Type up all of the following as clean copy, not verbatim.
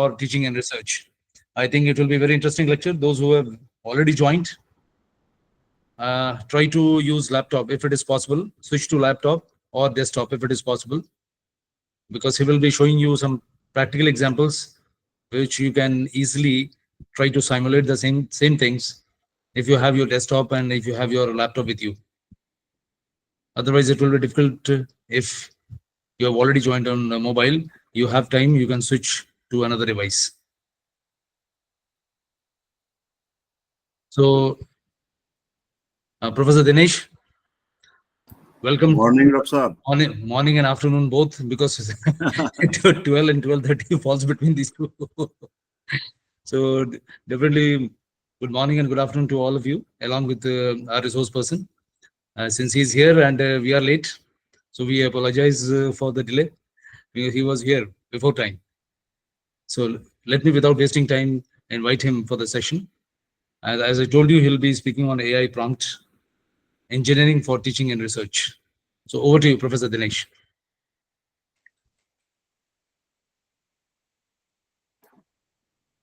for teaching and research. I think it will be a very interesting lecture. Those who have already joined, try to use laptop if it is possible. Switch to laptop or desktop if it is possible, because he will be showing you some practical examples which you can easily try to simulate the same things if you have your desktop and if you have your laptop with you. Otherwise, it will be difficult if you have already joined on mobile. You have time, you can switch to another device. So, Professor Dinesh, welcome. Morning, Dr. Morning and afternoon both, because 12 and 12:30 falls between these two. So definitely good morning and good afternoon to all of you, along with our resource person. Since he's here and we are late, so we apologize for the delay. He was here before time. So let me, without wasting time, invite him for the session. As I told you, he'll be speaking on AI prompt engineering for teaching and research. So over to you, Professor Dinesh.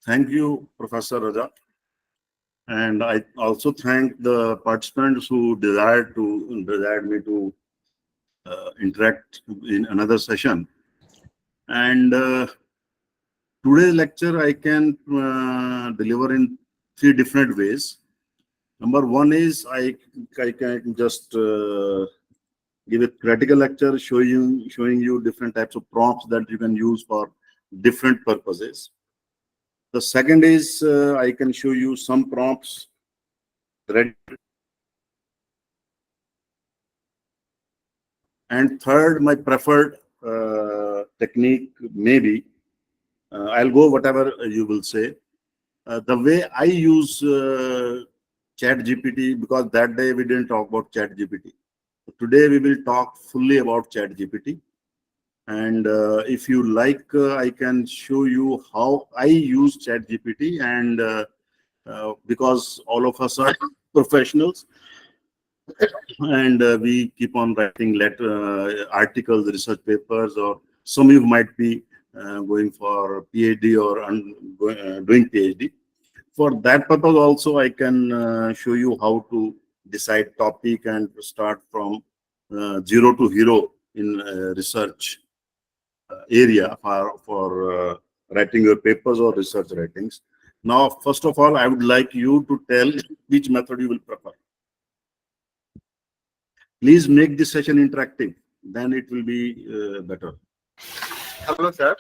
Thank you, Professor Raja. And I also thank the participants who desired me to interact in another session. And today's lecture I can deliver in 3 different ways. Number one is I can just give a practical lecture showing you different types of prompts that you can use for different purposes. The second is I can show you some prompts ready. And third, my preferred technique maybe, I'll go whatever you will say. The way I use Chat GPT, because that day we didn't talk about Chat GPT. Today we will talk fully about Chat GPT. And if you like, I can show you how I use Chat GPT. And because all of us are professionals, and we keep on writing articles, research papers, or some of you might be going for PhD or doing PhD. For that purpose also, I can show you how to decide topic and start from zero to hero in research area for writing your papers or research writings. Now, first of all, I would like you to tell which method you will prefer. Please make this session interactive, then it will be better. Hello, sir.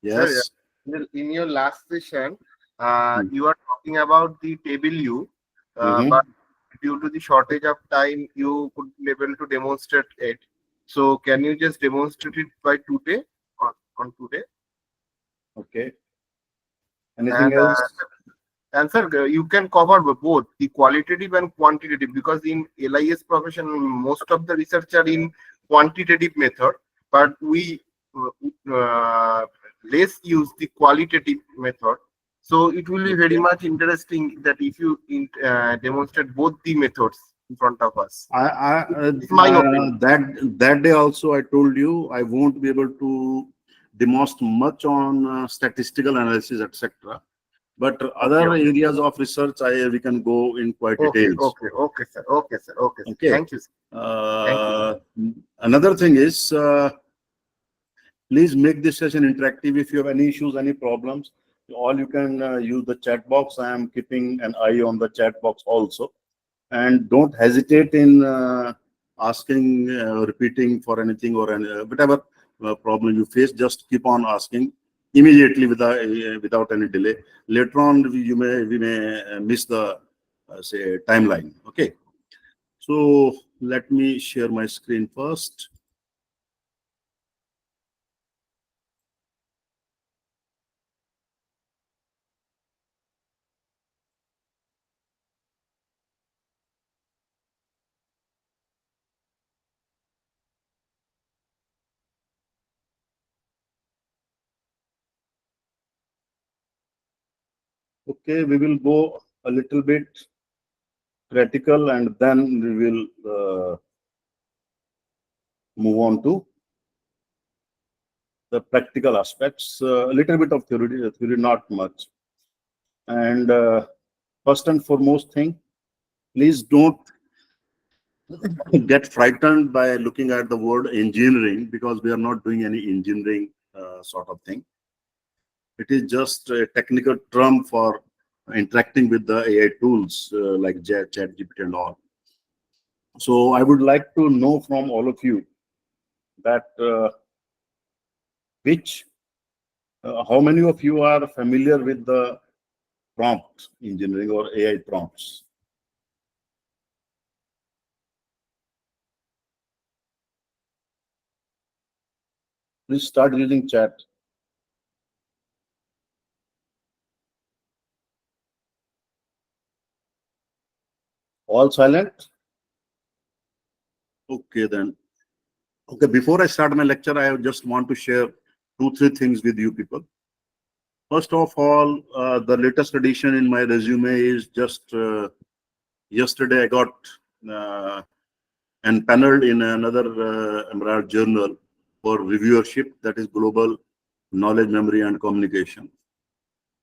Yes. Sir, in your last session, you are talking about the table U, but due to the shortage of time, you could be able to demonstrate it. So, can you just demonstrate it by today on today? Okay. Anything else? And sir, you can cover both the qualitative and quantitative, because in LIS profession, most of the research are in quantitative method, but we less use the qualitative method. So it will be very much interesting that if you demonstrate both the methods in front of us. It's my opinion. That day also I told you I won't be able to demonstrate much on statistical analysis, etc. But other areas of research, we can go in quite details. Okay, sir. Okay. Thank you, sir. Another thing is, please make this session interactive. If you have any issues, any problems, all you can use the chat box. I am keeping an eye on the chat box also. And don't hesitate in asking, repeating for anything or whatever problem you face, just keep on asking immediately without any delay. Later on, we may miss the say timeline. Okay. So let me share my screen first. Okay, we will go a little bit practical and then we will move on to the practical aspects, a little bit of theory, not much. And first and foremost thing, please don't get frightened by looking at the word engineering, because we are not doing any engineering sort of thing. It is just a technical term for interacting with the AI tools like ChatGPT and all. So I would like to know from all of you that how many of you are familiar with the prompt engineering or AI prompts? Please start using chat. All silent? Okay, then. Okay, before I start my lecture, I just want to share 2-3 things with you people. First of all, the latest addition in my resume is just yesterday I got empaneled in another Emerald journal for reviewership, that is Global Knowledge, Memory and Communication.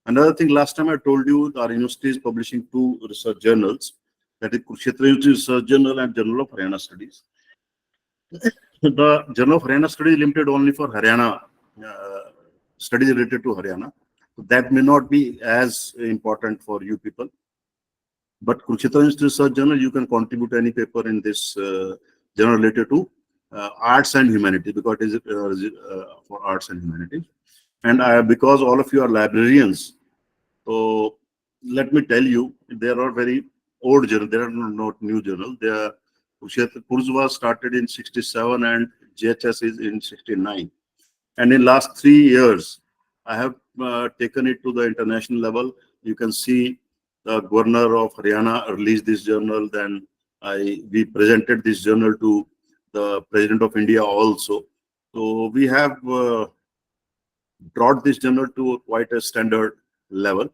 Another thing, last time I told you our university is publishing 2 research journals, that is Kurukshetra University Research Journal and Journal of Haryana Studies. The Journal of Haryana Studies limited only for Haryana, studies related to Haryana. That may not be as important for you people. But Kurukshetra Institute Research Journal, you can contribute any paper in this journal related to arts and humanities, because it is for arts and humanities. And because all of you are librarians, so let me tell you, there are very old journals. There are not new journals. Kurz was started in 67 and JHS is in 69. And in last 3 years, I have taken it to the international level. You can see the governor of Haryana released this journal. Then we presented this journal to the President of India also. So we have brought this journal to quite a standard level.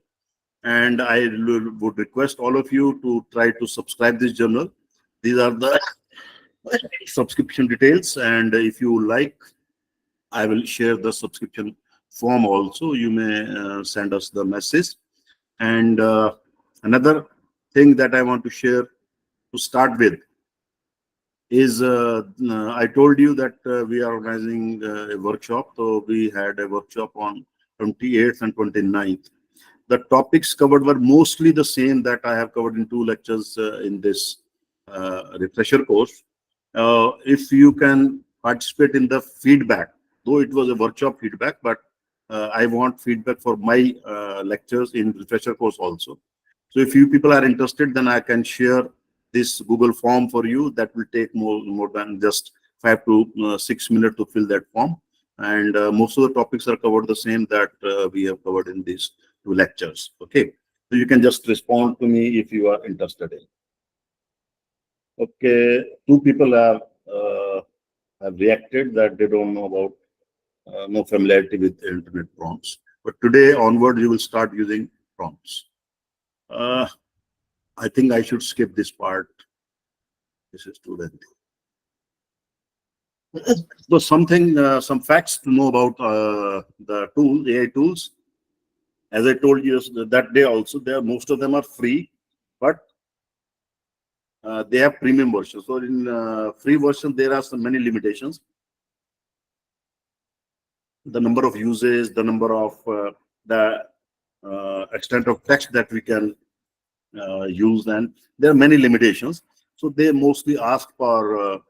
And I would request all of you to try to subscribe this journal. These are the subscription details. And if you like, I will share the subscription form also. You may send us the message. And another thing that I want to share to start with is I told you that we are organizing a workshop. So we had a workshop on 28th and 29th. The topics covered were mostly the same that I have covered in 2 lectures in this refresher course. If you can participate in the feedback, though it was a workshop feedback, but I want feedback for my lectures in refresher course also. So if you people are interested, then I can share this Google form for you. That will take more than just 5 to 6 minutes to fill that form. And most of the topics are covered the same that we have covered in these 2 lectures. Okay, so you can just respond to me if you are interested in. Okay, 2 people have reacted that they don't know about no familiarity with internet prompts. But today onward, you will start using prompts. I think I should skip this part. This is too lengthy. So some facts to know about the AI tools. As I told you that day also, most of them are free, but they have premium versions. So in free version, there are many limitations. The number of uses, the number of the extent of text that we can use, and there are many limitations. So they mostly ask for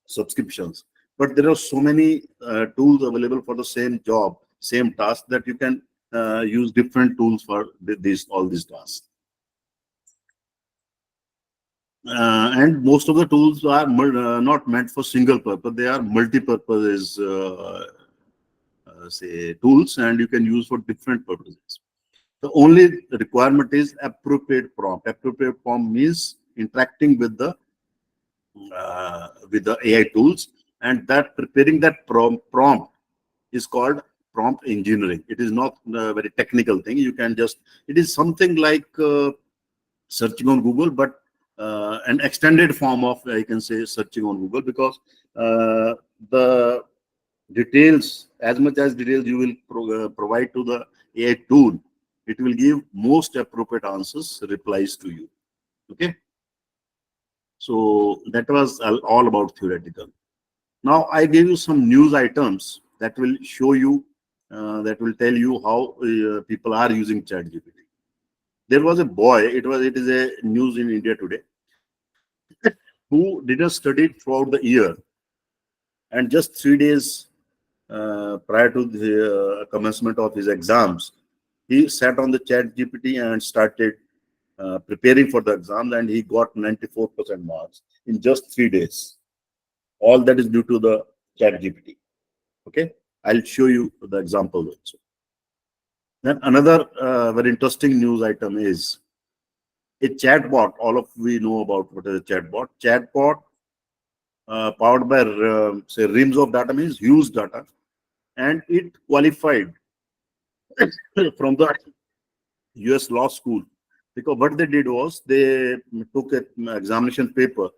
subscriptions. But there are so many tools available for the same job, same task, that you can use different tools for all these tasks. And most of the tools are not meant for single purpose. They are multi-purposes say tools, and you can use for different purposes. The only requirement is appropriate prompt. Appropriate prompt means interacting with the AI tools, and that preparing that prompt is called prompt engineering. It is not a very technical thing. You can just, it is something like searching on Google, but an extended form of, I can say, searching on Google, because the details, as much as details you will provide to the AI tool, it will give most appropriate answers, replies to you. Okay. So that was all about theoretical. Now I gave you some news items that will show you, that will tell you how people are using ChatGPT. There was a boy. It is a news in India today, who did a study throughout the year, and just 3 days prior to the commencement of his exams, he sat on the ChatGPT and started preparing for the exams, and he got 94% marks in just 3 days. All that is due to the ChatGPT. Okay, I'll show you the example also. Then another very interesting news item is a chatbot. All of we know about what is a chatbot. Chatbot powered by say reams of data, means huge data, and it qualified from the US law school, because what they did was they took an examination paper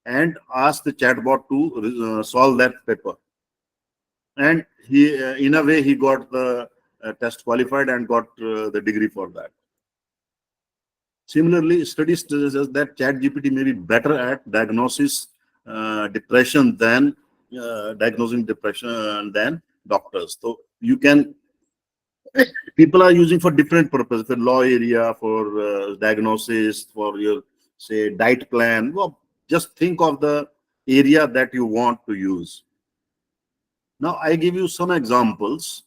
and asked the chatbot to solve that paper, and he in a way he got the test qualified and got the degree for that. Similarly, studies suggest that ChatGPT may be better at diagnosis depression than diagnosing depression than doctors. So you can, people are using for different purposes, for law area, for diagnosis, for your say diet plan. Well, just think of the area that you want to use. Now I give you some examples.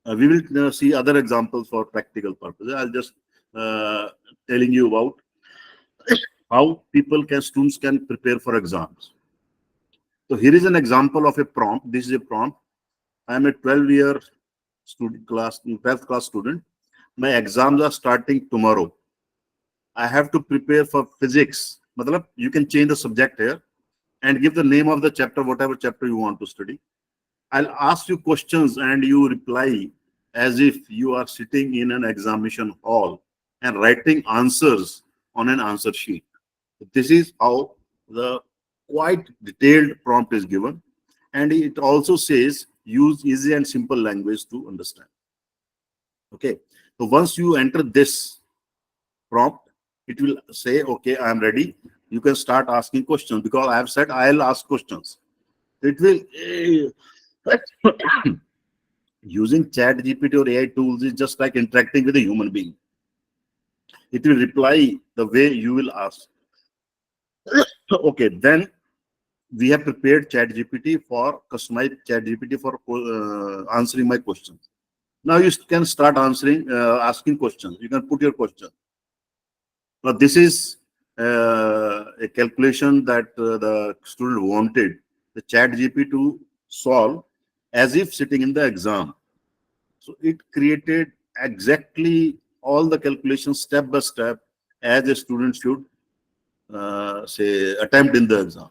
We will see other examples for practical purposes. I'll just telling you about how students can prepare for exams. So here is an example of a prompt. This is a prompt. I am a 12-year student class, 12th class student. My exams are starting tomorrow. I have to prepare for physics. Matlab, you can change the subject here and give the name of the chapter, whatever chapter you want to study. I'll ask you questions and you reply as if you are sitting in an examination hall and writing answers on an answer sheet. This is how the quite detailed prompt is given. And it also says use easy and simple language to understand. Okay. So once you enter this prompt, it will say, okay, I am ready. You can start asking questions, because I have said I'll ask questions. It will using ChatGPT or AI tools is just like interacting with a human being. It will reply the way you will ask. Okay, then we have prepared ChatGPT for customized ChatGPT for answering my questions. Now you can start asking questions. You can put your question. Now this is a calculation that the student wanted the ChatGPT to solve as if sitting in the exam. So it created exactly all the calculations step by step as a student should say attempt in the exam.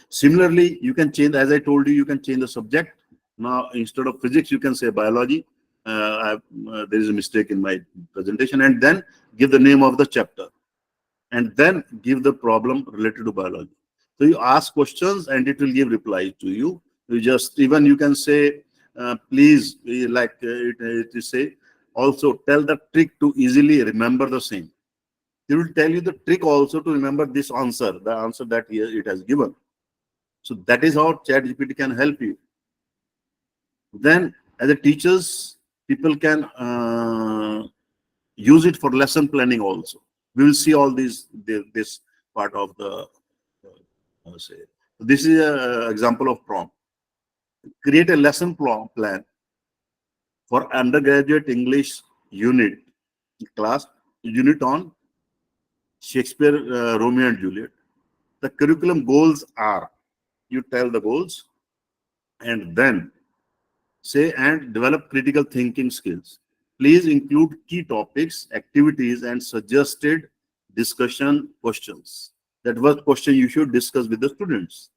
Similarly, you can change, as I told you, you can change the subject. Now instead of physics, you can say biology. There is a mistake in my presentation, and then give the name of the chapter, and then give the problem related to biology. So you ask questions and it will give replies to you. You just, even you can say, please, like it say, also tell the trick to easily remember the same. It will tell you the trick also to remember this answer, the answer that it has given. So that is how ChatGPT can help you. Then as a teachers, people can use it for lesson planning also. We will see all this part of the say. This is an example of prompt. Create a lesson plan for undergraduate English unit on Shakespeare, Romeo and Juliet. The curriculum goals are, you tell the goals, and then say, and develop critical thinking skills. Please include key topics, activities, and suggested discussion questions. That was question you should discuss with the students.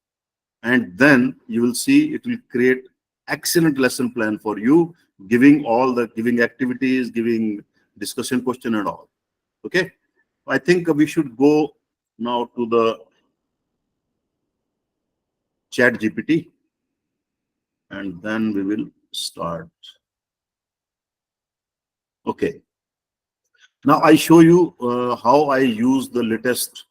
And then you will see it will create excellent lesson plan for you, giving activities, giving discussion question and all. Okay. I think we should go now to the ChatGPT. and then we will start. Okay. Now I show you how I use the latest.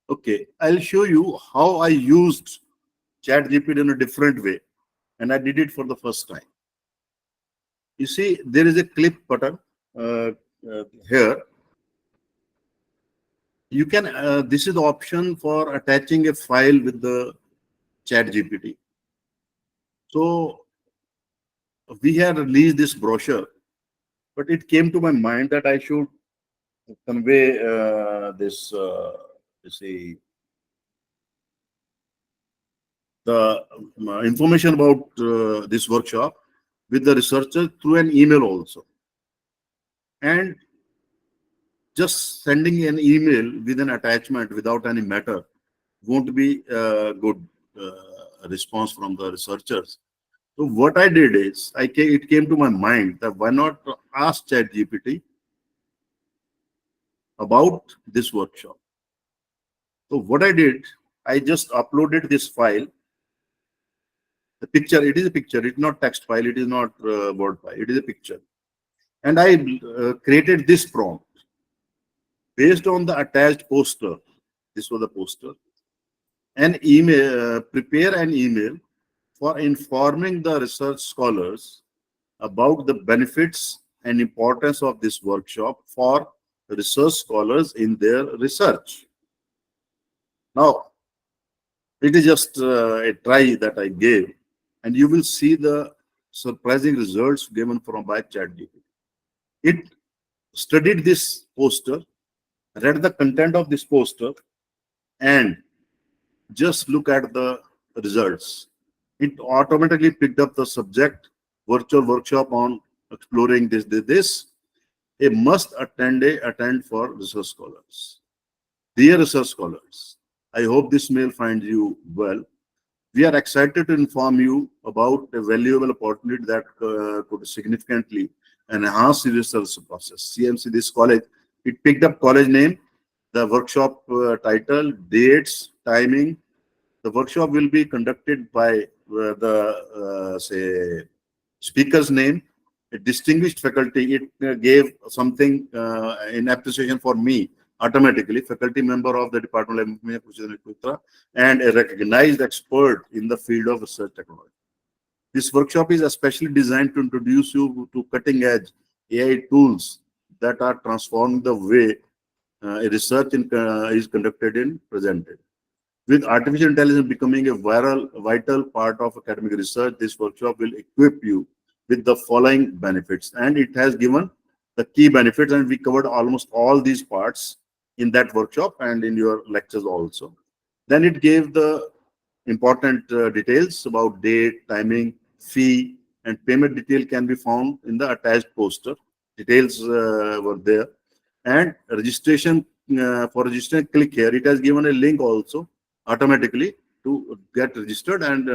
Okay, I'll show you how I used ChatGPT in a different way, and I did it for the first time. You see, there is a clip button here. You can. This is the option for attaching a file with the ChatGPT. So we had released this brochure, but it came to my mind that I should convey this. You see, the information about this workshop with the researchers through an email also. And just sending an email with an attachment without any matter won't be a good response from the researchers. So what I did is, it came to my mind that why not ask ChatGPT about this workshop. So what I did, I just uploaded this file. The picture, it is a picture, it's not text file, it is not word file, it is a picture. And I created this prompt based on the attached poster. This was the poster. An email, prepare an email for informing the research scholars about the benefits and importance of this workshop for research scholars in their research. Now, it is just a try that I gave, and you will see the surprising results given from by ChatGPT. It studied this poster, read the content of this poster, and just look at the results. It automatically picked up the subject, virtual workshop on exploring this, a must attend for research scholars. Dear research scholars, I hope this mail finds you well. We are excited to inform you about a valuable opportunity that could significantly enhance the research process. CMC, this college, it picked up college name, the workshop title, dates, timing. The workshop will be conducted by say, speaker's name, a distinguished faculty. It gave something in appreciation for me automatically, faculty member of the Department of Information Kurukshetra, Kurukshetra, and a recognized expert in the field of research technology. This workshop is especially designed to introduce you to cutting-edge AI tools that are transforming the way research is conducted and presented. With artificial intelligence becoming a vital part of academic research, this workshop will equip you with the following benefits. And it has given the key benefits, and we covered almost all these parts in that workshop and in your lectures also. Then it gave the important details about date, timing, fee, and payment detail can be found in the attached poster. Details were there. And registration, for registration, click here. It has given a link also automatically to get registered and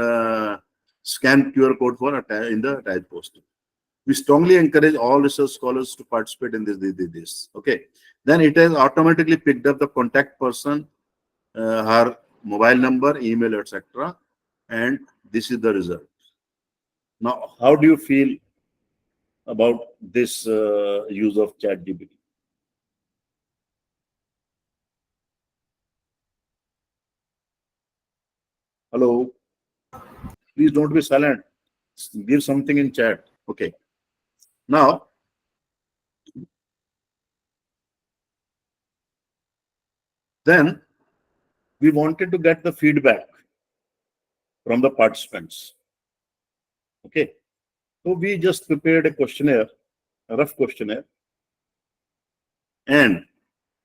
scan QR code for in the attached poster. We strongly encourage all research scholars to participate in this. Okay. Then it has automatically picked up the contact person, her mobile number, email, etc. And this is the result. Now, how do you feel about this use of ChatGPT? Hello. Please don't be silent. Give something in chat. Okay. Now, then we wanted to get the feedback from the participants. Okay. So we just prepared a questionnaire, a rough questionnaire. And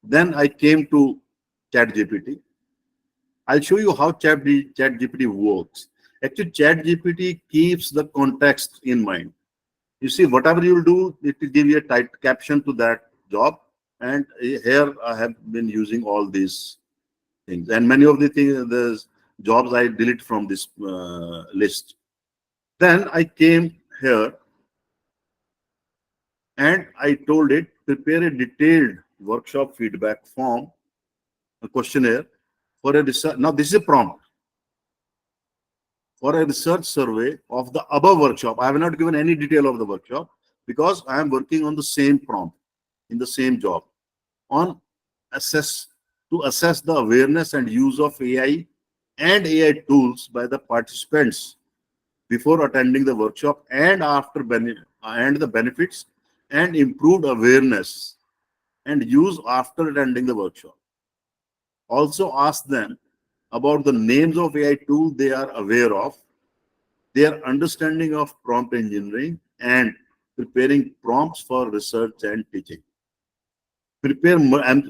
then I came to ChatGPT. I'll show you how ChatGPT works. Actually, ChatGPT keeps the context in mind. You see, whatever you will do, it will give you a tight caption to that job. And here I have been using all these things, and many of the things, the jobs I delete from this list. Then I came here and I told it prepare a detailed workshop feedback form, a questionnaire for a research. Now this is a prompt for a research survey of the above workshop. I have not given any detail of the workshop because I am working on the same prompt in the same job on assess to assess the awareness and use of AI and AI tools by the participants before attending the workshop and after and the benefits and improved awareness and use after attending the workshop. Also ask them about the names of AI tools they are aware of, their understanding of prompt engineering, and preparing prompts for research and teaching. Prepare,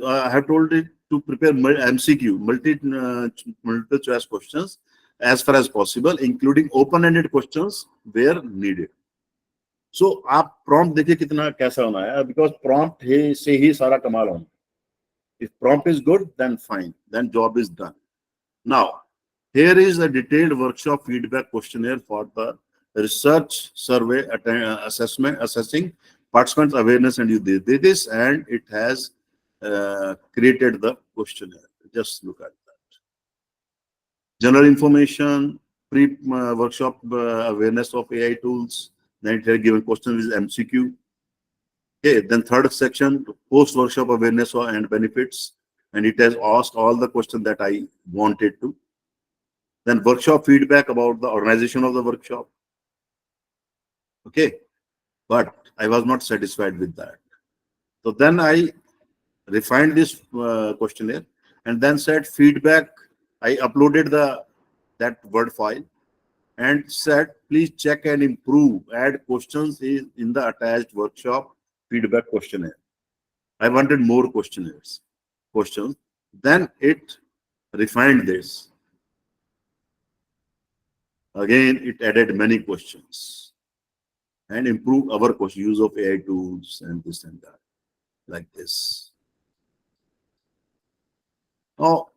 I have told it to prepare MCQ, multiple choice questions as far as possible, including open-ended questions where needed. So आप prompt देखिए कितना कैसा होना है, because prompt से ही सारा कमाल होना. If prompt is good, then fine, then job is done. Now, here is a detailed workshop feedback questionnaire for the research survey assessment, assessing participants' awareness and use this, and it has created the questionnaire. Just look at that. General information, pre-workshop awareness of AI tools. Then it has given question is MCQ. Okay, then third section, post-workshop awareness and benefits. And it has asked all the questions that I wanted to. Then workshop feedback about the organization of the workshop. Okay, but I was not satisfied with that. So then I refined this questionnaire and then said feedback. I uploaded that Word file and said, please check and improve. Add questions in the attached workshop feedback questionnaire. I wanted more questions. Then it refined this. Again, it added many questions and improved our use of AI tools and this and that, like this. Now,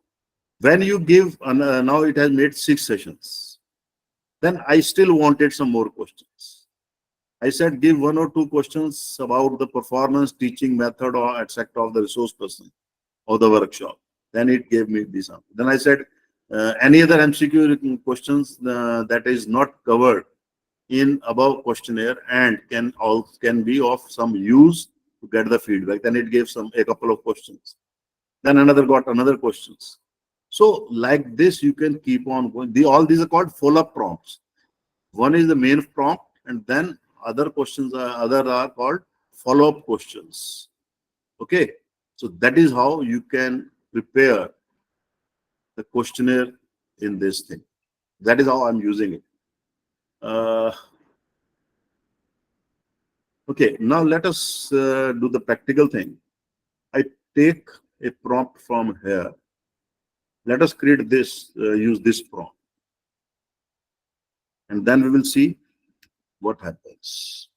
when you give, now it has made 6 sessions. Then I still wanted some more questions. I said, give 1 or 2 questions about the performance, teaching method, or etc. of the resource person of the workshop. Then it gave me this answer. Then I said, any other MCQ questions that is not covered in above questionnaire and can be of some use to get the feedback. Then it gave a couple of questions. Then got another questions. So like this, you can keep on going. All these are called follow-up prompts. One is the main prompt, and then other questions are called follow-up questions. Okay, so that is how you can prepare the questionnaire in this thing. That is how I'm using it. Okay, now let us do the practical thing. I take a prompt from here. Let us create this, use this prompt. And then we will see what happens.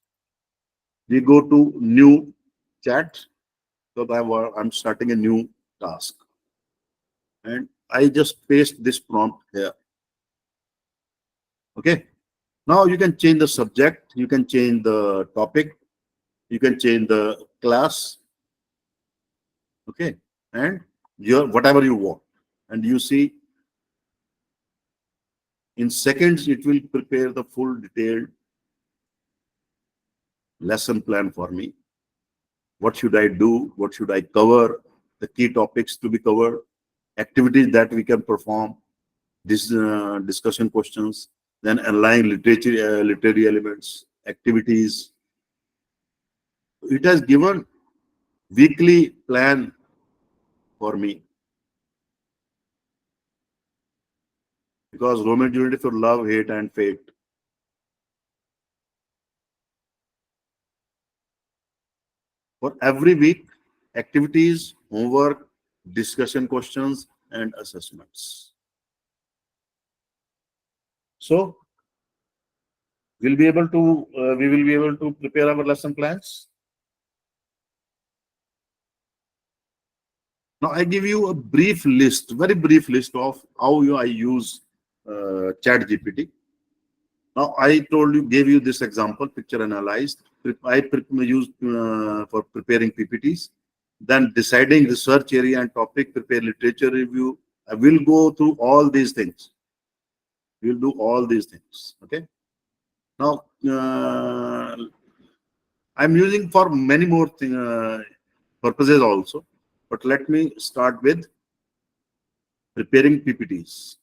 We go to new chat. So I'm starting a new task. And I just paste this prompt here. Okay. Now you can change the subject. You can change the topic. You can change the class. Okay. And whatever you want. And you see, in seconds, it will prepare the full detailed lesson plan for me. What should I do? What should I cover? The key topics to be covered, activities that we can perform, this discussion questions, then align literary elements, activities. It has given weekly plan for me. Because Romeo and Juliet for love, hate, and fate. For every week, activities, homework, discussion questions, and assessments. So we will be able to prepare our lesson plans. Now I give you a brief list, very brief list of how I use Chat GPT. Now I gave you this example, picture analyzed. I use for preparing PPTs, then deciding research area and topic, prepare literature review. I will go through all these things. We'll do all these things. Okay. Now I'm using for many more purposes also, but let me start with preparing PPTs.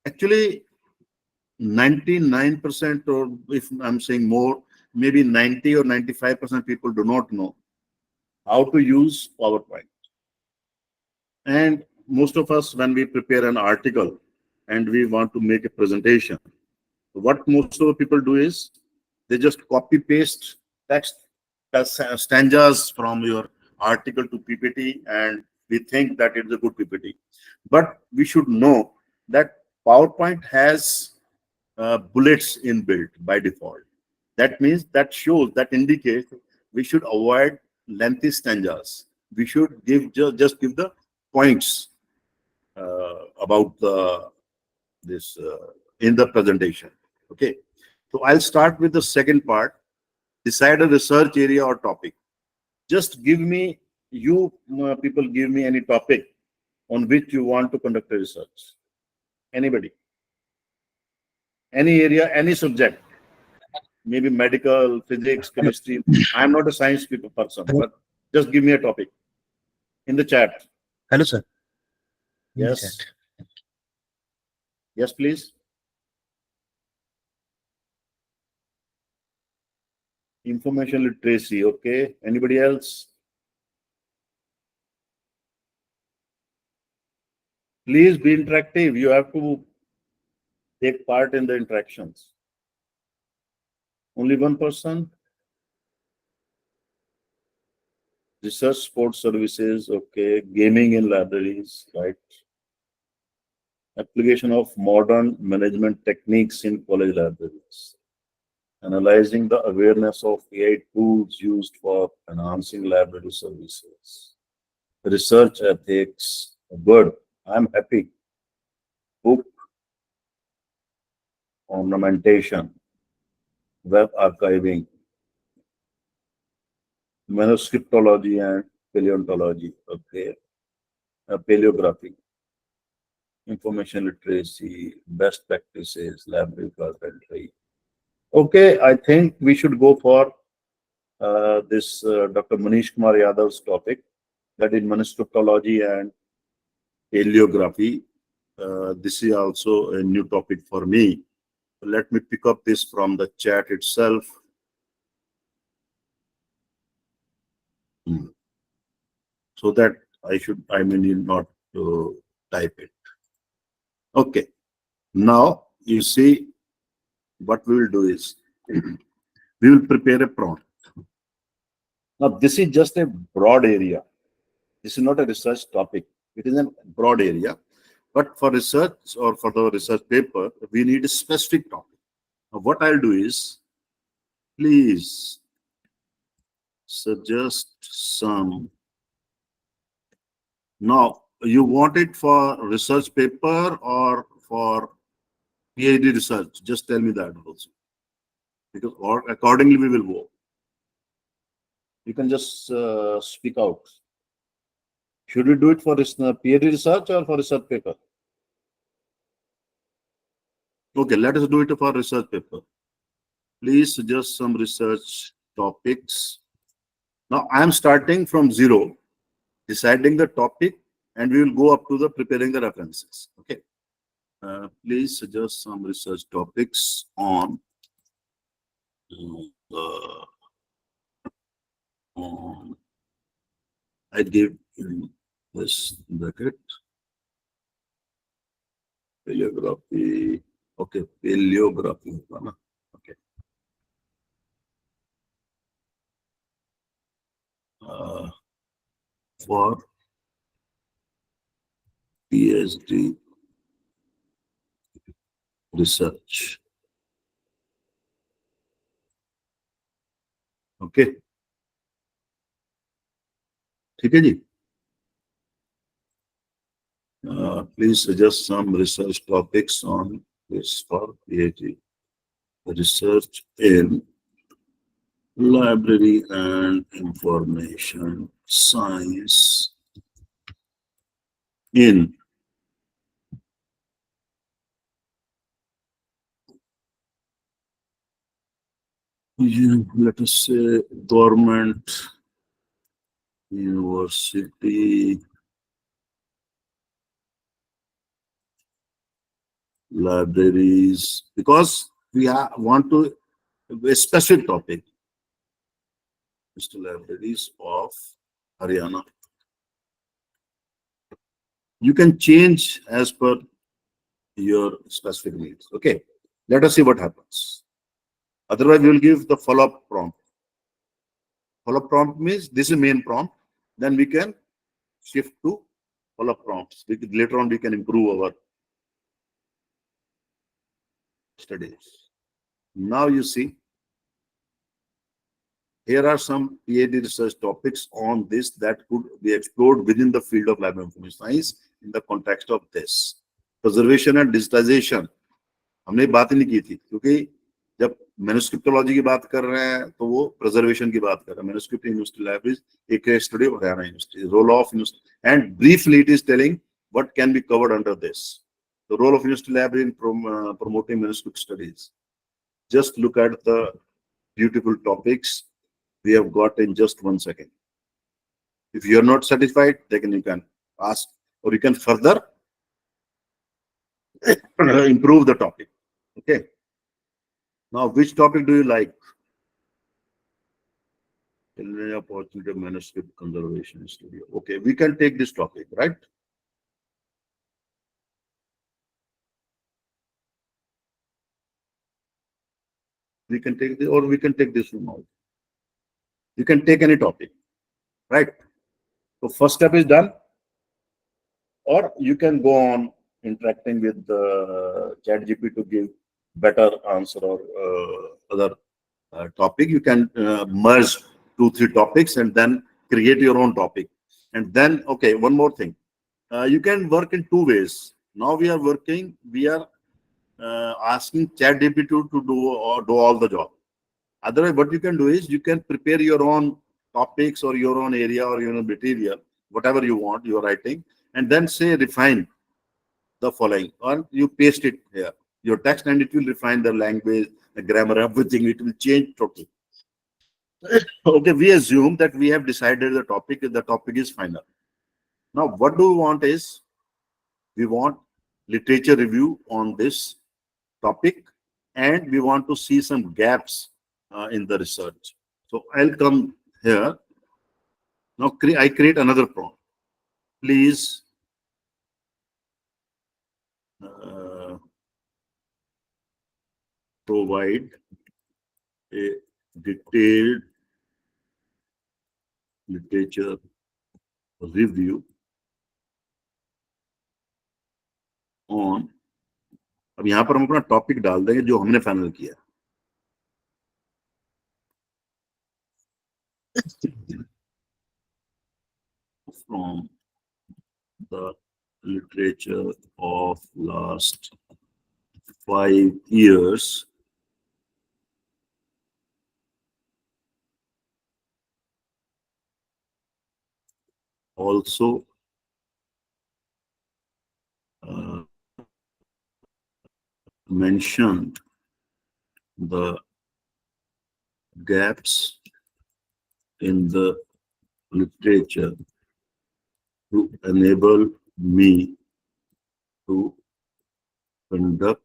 Actually, 99%, or if I'm saying more, maybe 90 or 95% people do not know how to use PowerPoint. And most of us, when we prepare an article and we want to make a presentation, what most of the people do is they just copy paste text stanzas from your article to PPT, and we think that it's a good PPT. But we should know that PowerPoint has bullets inbuilt by default. That means that indicates we should avoid lengthy stanzas. We should just give the points about this in the presentation. Okay, so I'll start with the second part. Decide a research area or topic. Just give me, people give me any topic on which you want to conduct a research. Anybody? Any area, any subject, maybe medical, physics, chemistry. I'm not a science person, but just give me a topic in the chat. Hello, sir. Yes. Yes, please. Information literacy. Okay. Anybody else? Please be interactive. You have to take part in the interactions. Only one person. Research support services. Okay. Gaming in libraries. Right. Application of modern management techniques in college libraries. Analyzing the awareness of AI tools used for enhancing library services. Research ethics. Good. I'm happy. Book ornamentation. Web archiving. Manuscriptology and paleontology. Okay. Paleography. Information literacy. Best practices. Library carpentry. Okay, I think we should go for this Dr. Manish Kumar Yadav's topic, that is manuscriptology and paleography. This is also a new topic for me. Let me pick up this from the chat itself. So that I may need not to type it. Okay. Now you see what we will do is we will prepare a prompt. Now this is just a broad area. This is not a research topic. It is a broad area. But for research or for the research paper, we need a specific topic. Now what I'll do is, please suggest some. Now, you want it for research paper or for PhD research? Just tell me that also. Because accordingly we will go. You can just speak out. Should we do it for PhD research or for research paper? Okay, let us do it for research paper. Please suggest some research topics. Now I am starting from zero, deciding the topic, and we will go up to the preparing the references. Okay. Please suggest some research topics on I give in this bracket paleography. Okay, paleography. Okay. For PhD research. Okay. ठीक है जी. Please suggest some research topics on this for PhD research in library and information science in let us say government university libraries, because we want to a specific topic. Mr. Libraries of Haryana. You can change as per your specific needs. Okay, let us see what happens. Otherwise, we will give the follow-up prompt. Follow-up prompt means this is main prompt. Then we can shift to follow-up prompts. Later on, we can improve our studies. Now you see, here are some PhD research topics on this that could be explored within the field of lab information science in the context of this. Preservation and digitization. हमने बात ही नहीं की थी, क्योंकि जब मैन्युस्क्रिप्टोलॉजी की बात कर रहे हैं तो वो प्रिजर्वेशन की बात कर रहे हैं. मैन्युस्क्रिप्ट यूनिवर्सिटी लाइब्रेरीज, एक study of Haryana university, role of university, and briefly it is telling what can be covered under this. The role of university library in promoting manuscript studies. Just look at the beautiful topics we have got in just 1 second. If you are not satisfied, then you can ask, or you can further improve the topic. Okay. Now, which topic do you like? Opportunity of manuscript conservation studio. Okay, we can take this topic, right? We can take this, or we can take this one also. You can take any topic, right? So first step is done, or you can go on interacting with the ChatGPT to give better answer or other topic. You can merge 2-3 topics and then create your own topic. And then, okay, one more thing. You can work in 2 ways. Now we are asking ChatGPT to do all the job. Otherwise, what you can do is you can prepare your own topics or your own area or your own material, whatever you want, you're writing, and then say refine the following, or you paste it here, your text, and it will refine the language, the grammar, everything. It will change totally. Okay, we assume that we have decided the topic is final. Now, what do we want is, we want literature review on this topic, and we want to see some gaps in the research. So I'll come here. Now I create another prompt. Please provide a detailed literature review on. अब यहाँ पर हम अपना topic डाल देंगे जो हमने final किया. From the literature of last 5 years, also mentioned the gaps in the literature to enable me to conduct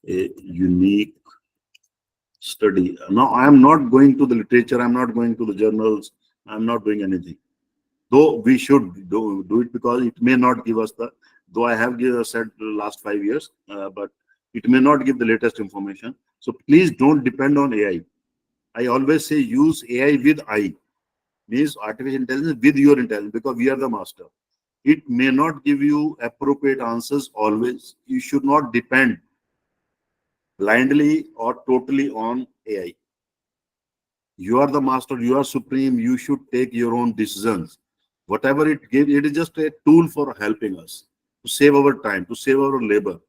a unique study. Now, I am not going to the literature, I'm not going to the journals, I'm not doing anything. Though we should do it, because it may not give us though I have said the last 5 years, but it may not give the latest information. So please don't depend on AI. I always say use AI with I, means artificial intelligence with your intelligence, because we are the master. It may not give you appropriate answers always. You should not depend blindly or totally on AI. You are the master, you are supreme, you should take your own decisions. Whatever it gives, it is just a tool for helping us to save our time, to save our labor.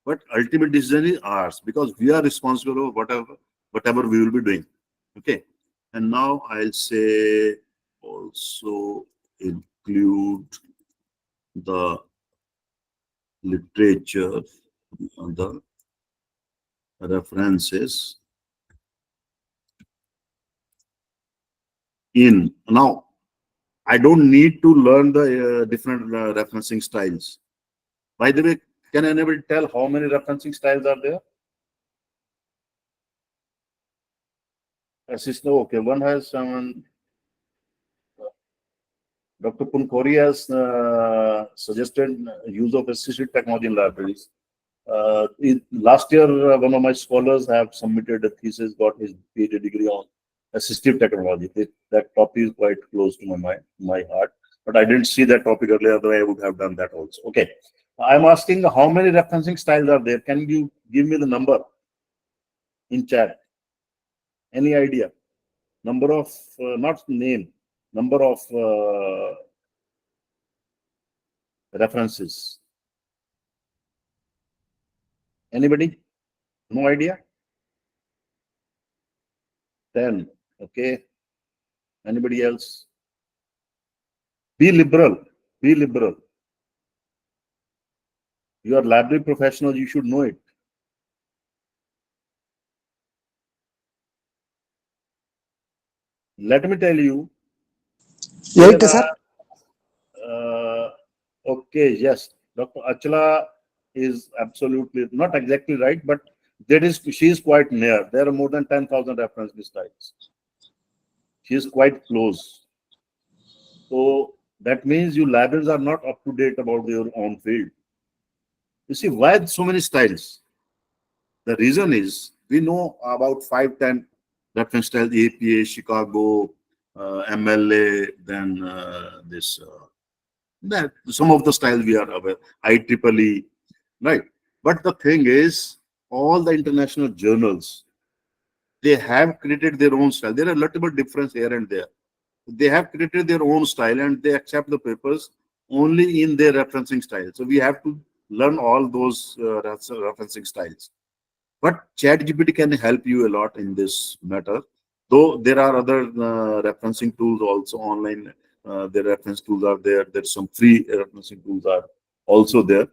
But ultimate decision is ours because we are responsible for whatever we will be doing. Okay. And now I'll say also include the literature, the references in. Now, I don't need to learn the different referencing styles. By the way, can anybody tell how many referencing styles are there? Assistant, okay, one has Dr. Punkori has suggested use of assistive technology in libraries. Last year, one of my scholars have submitted a thesis, got his PhD degree on assistive technology. That topic is quite close to my heart. But I didn't see that topic earlier, otherwise I would have done that also. Okay. I'm asking how many referencing styles are there? Can you give me the number in chat? Any idea? Number of, not name, number of references. Anybody? No idea? 10. Okay. Anybody else? Be liberal. Be liberal. You are library professionals, you should know it. Let me tell you. 8, sir. Okay, yes. Dr. Achala is absolutely not exactly right, but she is quite near. There are more than 10,000 reference styles. She is quite close. So that means you librarians are not up to date about your own field. You see, why so many styles? The reason is we know about 5-10 reference styles: APA, Chicago, MLA, then that some of the styles we are aware, IEEE, right? But the thing is, all the international journals, they have created their own style. There are a little bit difference here and there. They have created their own style and they accept the papers only in their referencing style. So we have to learn all those referencing styles. But ChatGPT can help you a lot in this matter. Though there are other referencing tools also online. The reference tools are there. There's some free referencing tools are also there.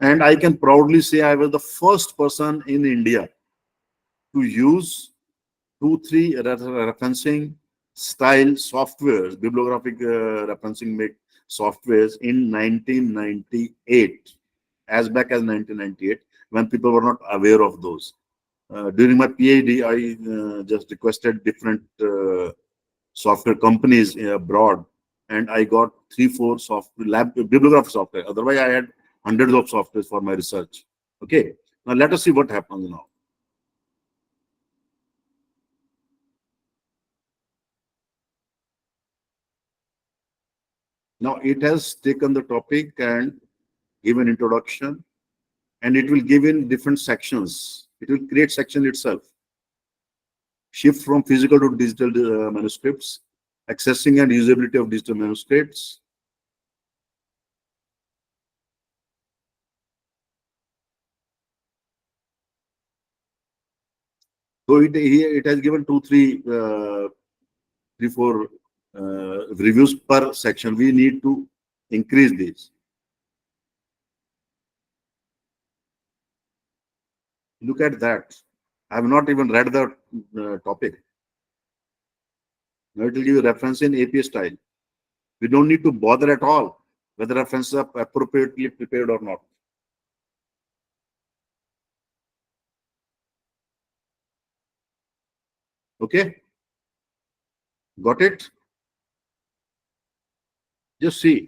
And I can proudly say I was the first person in India to use 2-3 referencing style softwares, bibliographic referencing make softwares in 1998, as back as 1998, when people were not aware of those. During my PhD, I just requested different software companies abroad, and I got 3-4 software bibliographic software. Otherwise, I had hundreds of softwares for my research. Okay, now let us see what happens now. Now it has taken the topic and given introduction, and it will give in different sections. It will create section itself. Shift from physical to digital manuscripts, accessing and usability of digital manuscripts. So it has given 3-4 reviews per section. We need to increase these. Look at that. I have not even read the topic. Now it will give you reference in APA style. We don't need to bother at all whether references are appropriately prepared or not. Okay? Got it? Just see.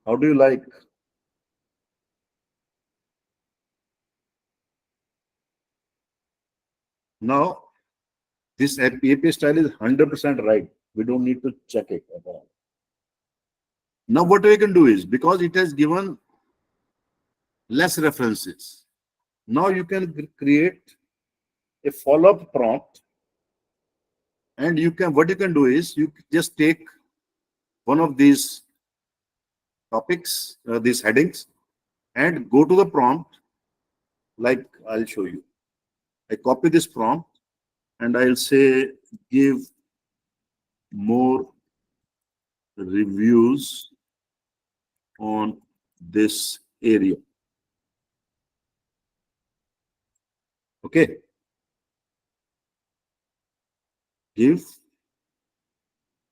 How do you like? Now, this APA style is 100% right. We don't need to check it at all. Now what we can do is, because it has given less references, now you can create a follow-up prompt, and what you can do is you just take one of these topics, these headings, and go to the prompt. Like I'll show you. I copy this prompt and I'll say give more reviews on this area. Okay. Give.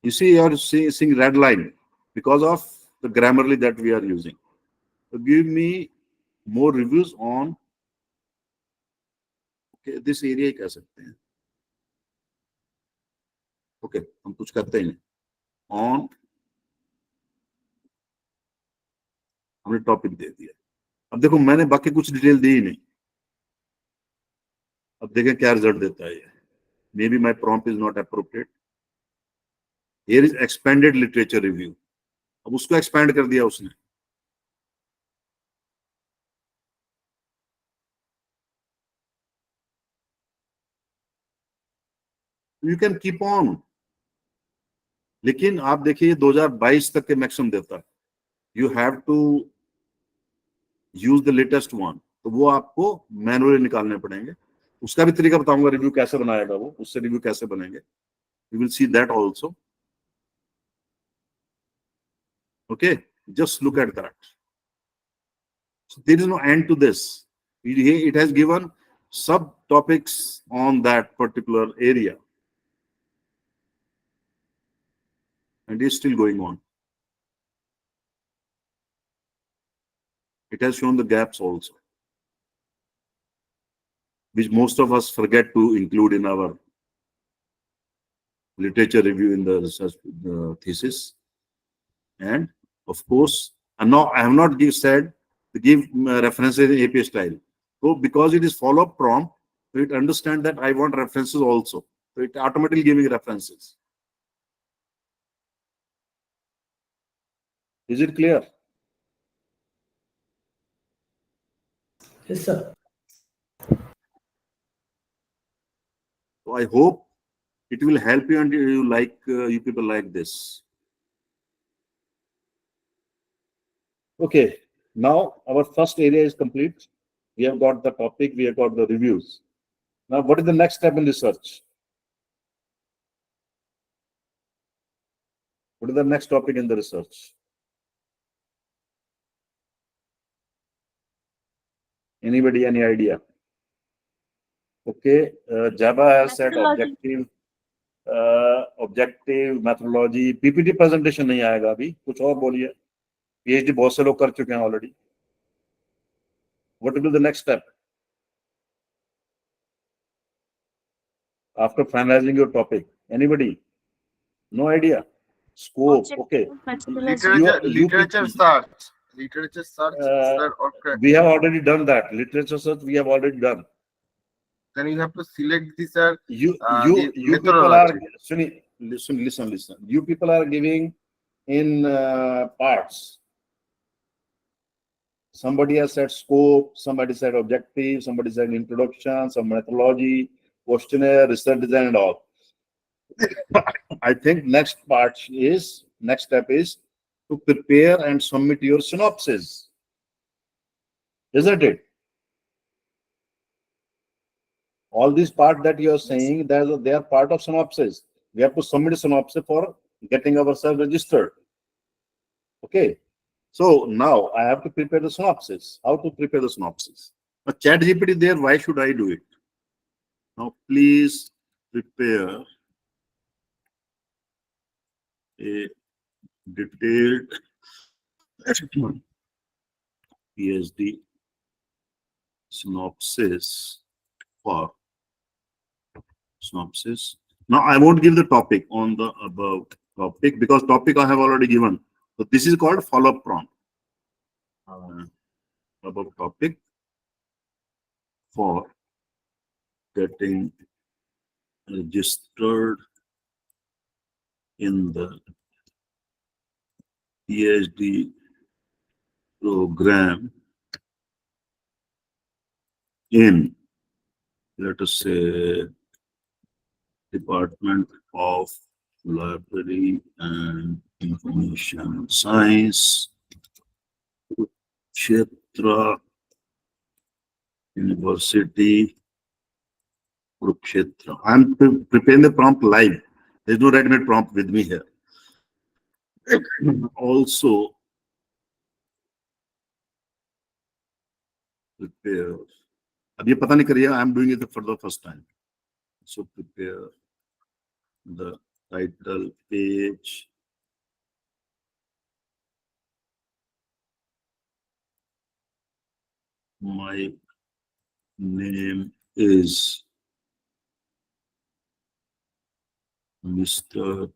You see, you're seeing red line because of the Grammarly that we are using. So give me more reviews on, okay, this area कह सकते हैं. Okay, हम कुछ करते ही नहीं. On, हमने topic दे दिया. अब देखो मैंने बाकी कुछ डिटेल दी ही नहीं. अब देखें क्या रिजल्ट देता है ये. Maybe my prompt is not appropriate. Here is expanded literature review. अब उसको expand कर दिया उसने. You can keep on. लेकिन आप देखिए 2022 तक के मैक्सिमम देता है. You have to use the latest one. तो वो आपको मैनुअली निकालने पड़ेंगे. उसका भी तरीका बताऊंगा, रिव्यू कैसे बनाएगा वो, उससे रिव्यू कैसे बनेंगे. You will see that also. Okay, just look at that. So there is no end to this. It has given subtopics on that particular area, and it's still going on. It has shown the gaps also, which most of us forget to include in our literature review in the research thesis. And of course, and now I have not said to give references in API style. So because it is follow-up prompt, so it understands that I want references also. So it automatically giving references. Is it clear? Yes, sir. So I hope it will help you, and you people like this. Okay, now our first area is complete. We have got the topic, we have got the reviews. Now, what is the next step in research? What is the next topic in the research? Anybody, any idea? Okay, Java has said objective methodology. PPT presentation नहीं आएगा अभी, कुछ और बोलिए. PhD बहुत से लोग कर चुके हैं already. What will be the next step after finalizing your topic? Anybody? No idea. Scope. Okay. Literature search. Literature search. We have already done that. Literature search we have already done. Then you have to select this. You people are listen. You people are giving in parts. Somebody has said scope, somebody said objective, somebody said introduction, some methodology, questionnaire, research design, and all. I think next step is to prepare and submit your synopsis. Isn't it? All these parts that you are saying, they are part of synopsis. We have to submit a synopsis for getting ourselves registered. Okay. So now I have to prepare the synopsis. How to prepare the synopsis? A ChatGPT there, why should I do it? Now please prepare a detailed PhD synopsis for synopsis. Now I won't give the topic on the above topic because topic I have already given. So this is called follow-up prompt. Above topic for getting registered in the PhD program in, let us say, Department of Library and Information Science, Kurukshetra University, Kurukshetra. I'm preparing the prompt live. There's no ready-made prompt with me here. Also, prepare. अब ये पता नहीं करिए, I'm doing it for the first time. So prepare the title page. My name is Mr.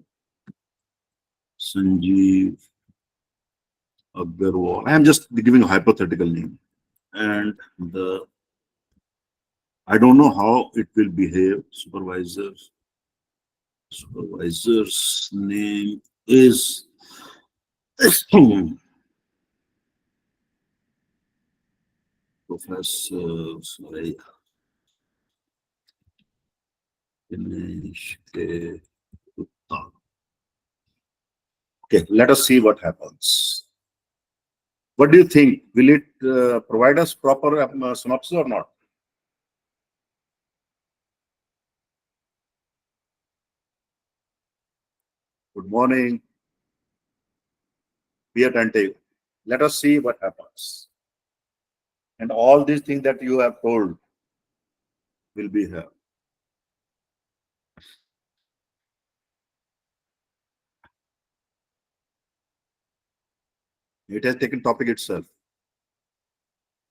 Sanjeev Agarwal. I am just giving a hypothetical name. And I don't know how it will behave. Supervisor's name is Professor Dinesh Gupta. Okay, let us see what happens. What do you think? Will it provide us proper synopsis or not? Good morning. Be attentive. Let us see what happens. And all these things that you have told will be here. It has taken topic itself.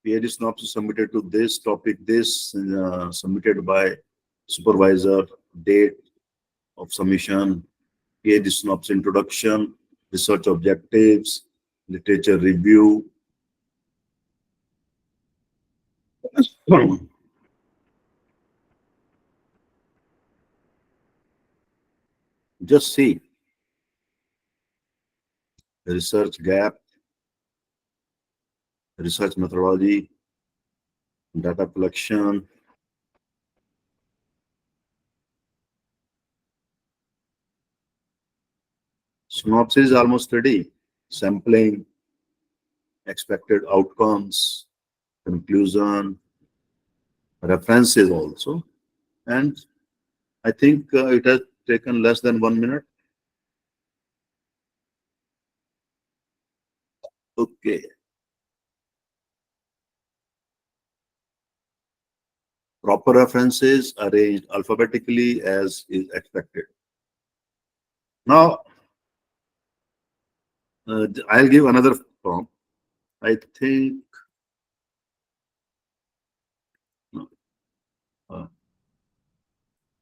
PhD synopsis submitted to this topic, submitted by supervisor, date of submission, PhD synopsis introduction, research objectives, literature review. Just see the research gap, research methodology, data collection. Synopsis is almost ready. Sampling, expected outcomes, conclusion, references also. And I think it has taken less than 1 minute. Okay. Proper references arranged alphabetically as is expected. Now, I'll give another prompt. I think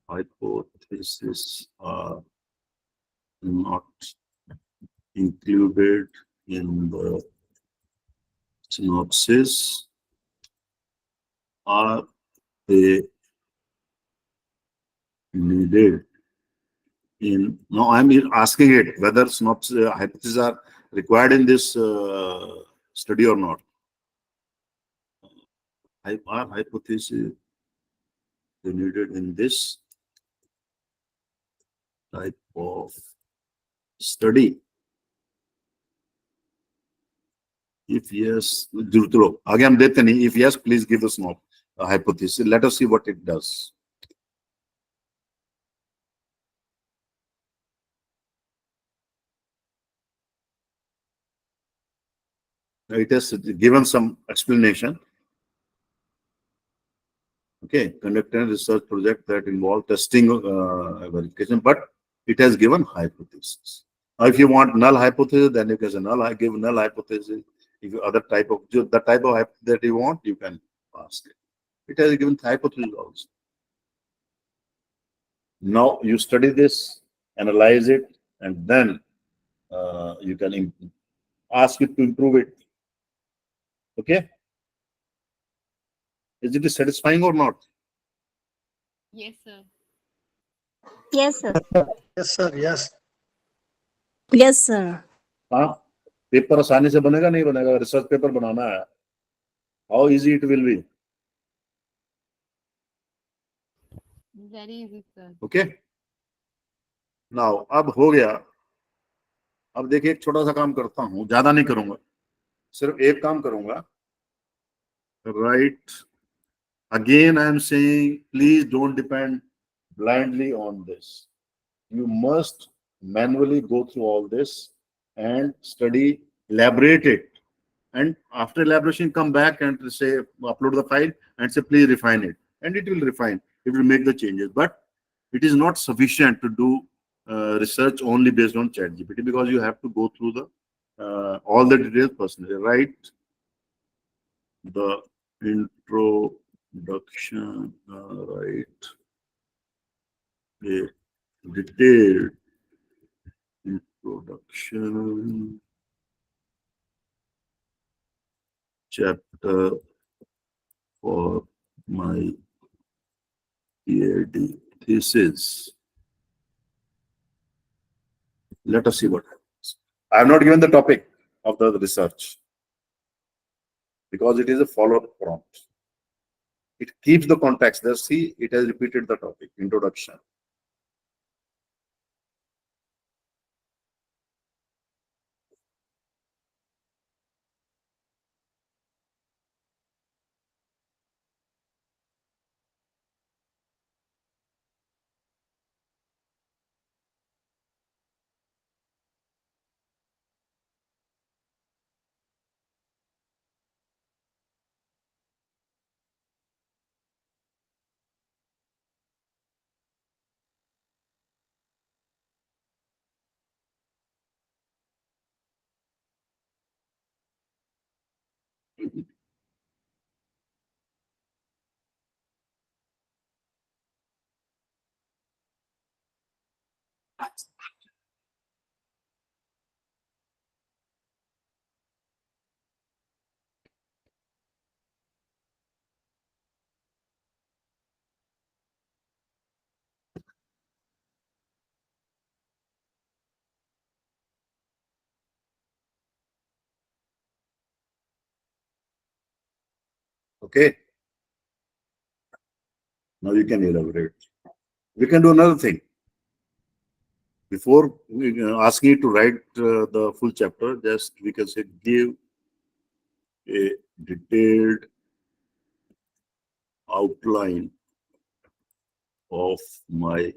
hypotheses are not included in the synopsis. Are they needed in? No, I'm asking it whether synopsis hypotheses are required in this study or not. Are hypotheses needed in this type of study? If yes, again, हम देते नहीं. If yes, please give us no hypothesis. Let us see what it does. It has given some explanation. Okay, conducted a research project that involved testing verification, but it has given hypothesis. Now, if you want null hypothesis, then you can say null. Give null hypothesis. If you other type of the type of hypothesis that you want, you can ask it. It has given hypothesis also. Now you study this, analyze it, and then you can ask it to improve it. Okay? Is it satisfying or not? Yes, sir. Yes, sir. Yes, sir. Yes. Yes, sir. हाँ, paper आसानी से बनेगा नहीं बनेगा? Research paper बनाना है, how easy it will be? Very easy, sir. Okay, now अब हो गया। अब देखिए एक छोटा सा काम करता हूँ, ज्यादा नहीं करूंगा, सिर्फ एक काम करूंगा। Right, again I am saying, please don't depend blindly on this. You must manually go through all this and study, elaborate it, and after elaboration come back and say, upload the file and say please refine it, and it will refine, it will make the changes. But it is not sufficient to do research only based on ChatGPT, because you have to go through the all the details personally. Write the introduction, write a detailed introduction chapter for my PhD thesis. Let us see what happens. I have not given the topic of the research because it is a follow-up prompt. It keeps the context there. See, it has repeated the topic, introduction. Okay. Now you can elaborate. We can do another thing. Before asking you to write the full chapter, just we can say give a detailed outline of my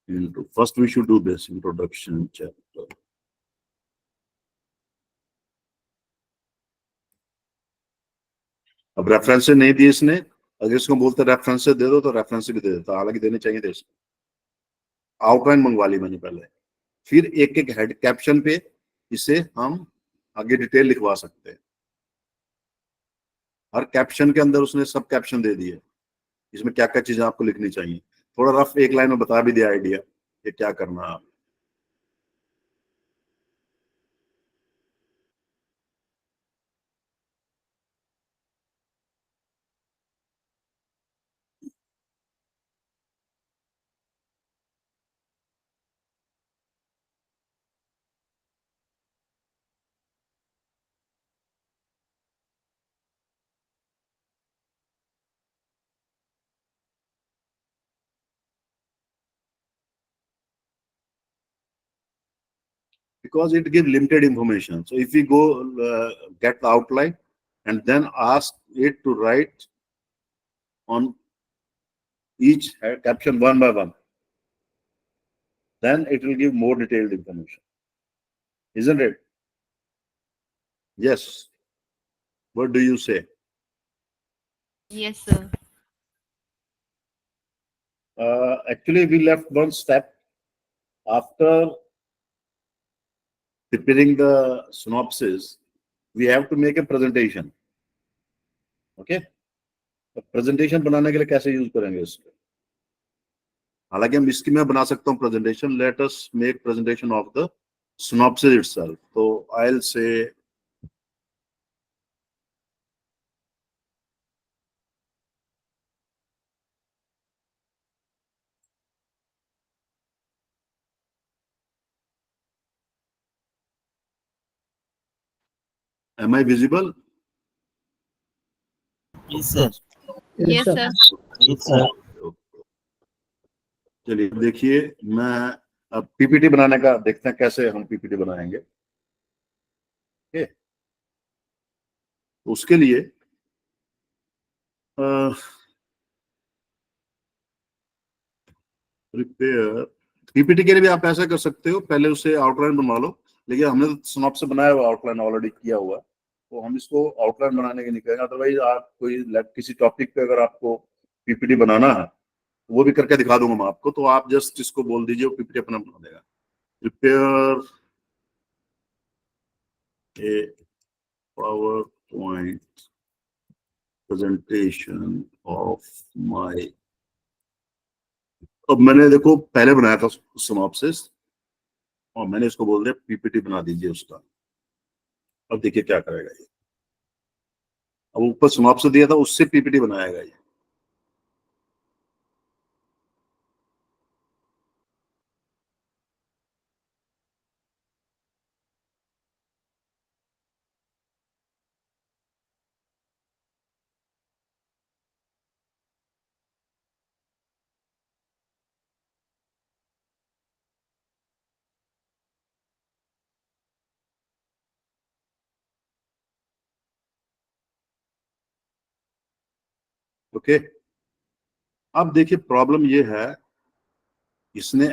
intro. First, we should do this introduction chapter. अब reference नहीं दिए इसने, अगर इसको बोलते reference दे दो तो reference भी दे देता, हालांकि देने चाहिए थे इसको। आउटलाइन मंगवा ली मैंने पहले, फिर एक एक हेड कैप्शन पे इसे हम आगे डिटेल लिखवा सकते हैं। हर कैप्शन के अंदर उसने सब कैप्शन दे दिए, इसमें क्या क्या चीजें आपको लिखनी चाहिए, थोड़ा रफ एक लाइन में बता भी दिया आइडिया कि क्या करना है आप। Because it gives limited information. So if we go get the outline and then ask it to write on each caption one by one, then it will give more detailed information, isn't it? Yes. What do you say? Yes, sir. Actually, we left one step. After preparing the synopsis, we have to make a presentation. Okay? तो presentation बनाने के लिए कैसे use करेंगे इसको? हालांकि हम इसकी में बना सकता हूँ presentation. Let us make presentation of the synopsis itself. So I'll say Am I visible? Yes, sir. Yes, sir. Yes, sir. चलिए देखिए, मैं अब पीपीटी बनाने का देखते हैं कैसे हम पीपीटी बनाएंगे। ओके, उसके लिए प्रिपेयर पीपीटी के लिए भी आप ऐसा कर सकते हो, पहले उसे आउटलाइन बनवा लो, लेकिन हमने तो सिनॉप्स से बनाया हुआ आउटलाइन ऑलरेडी किया हुआ, तो हम इसको आउटलाइन बनाने के नहीं कहेंगे। अदरवाइज आप कोई किसी टॉपिक पे अगर आपको पीपीटी बनाना है तो वो भी करके दिखा दूंगा मैं आपको, तो आप जस्ट इसको बोल दीजिए, वो पीपीटी अपना बना देगा। Prepare a power point presentation of my, अब मैंने देखो पहले बनाया था सिनॉप्सिस और मैंने इसको बोल दिया पीपीटी बना दीजिए उसका। अब देखिए क्या करेगा ये, अब ऊपर सिनॉप्सिस दिया था उससे पीपीटी बनाएगा ये। ओके, अब देखिए प्रॉब्लम ये है, इसने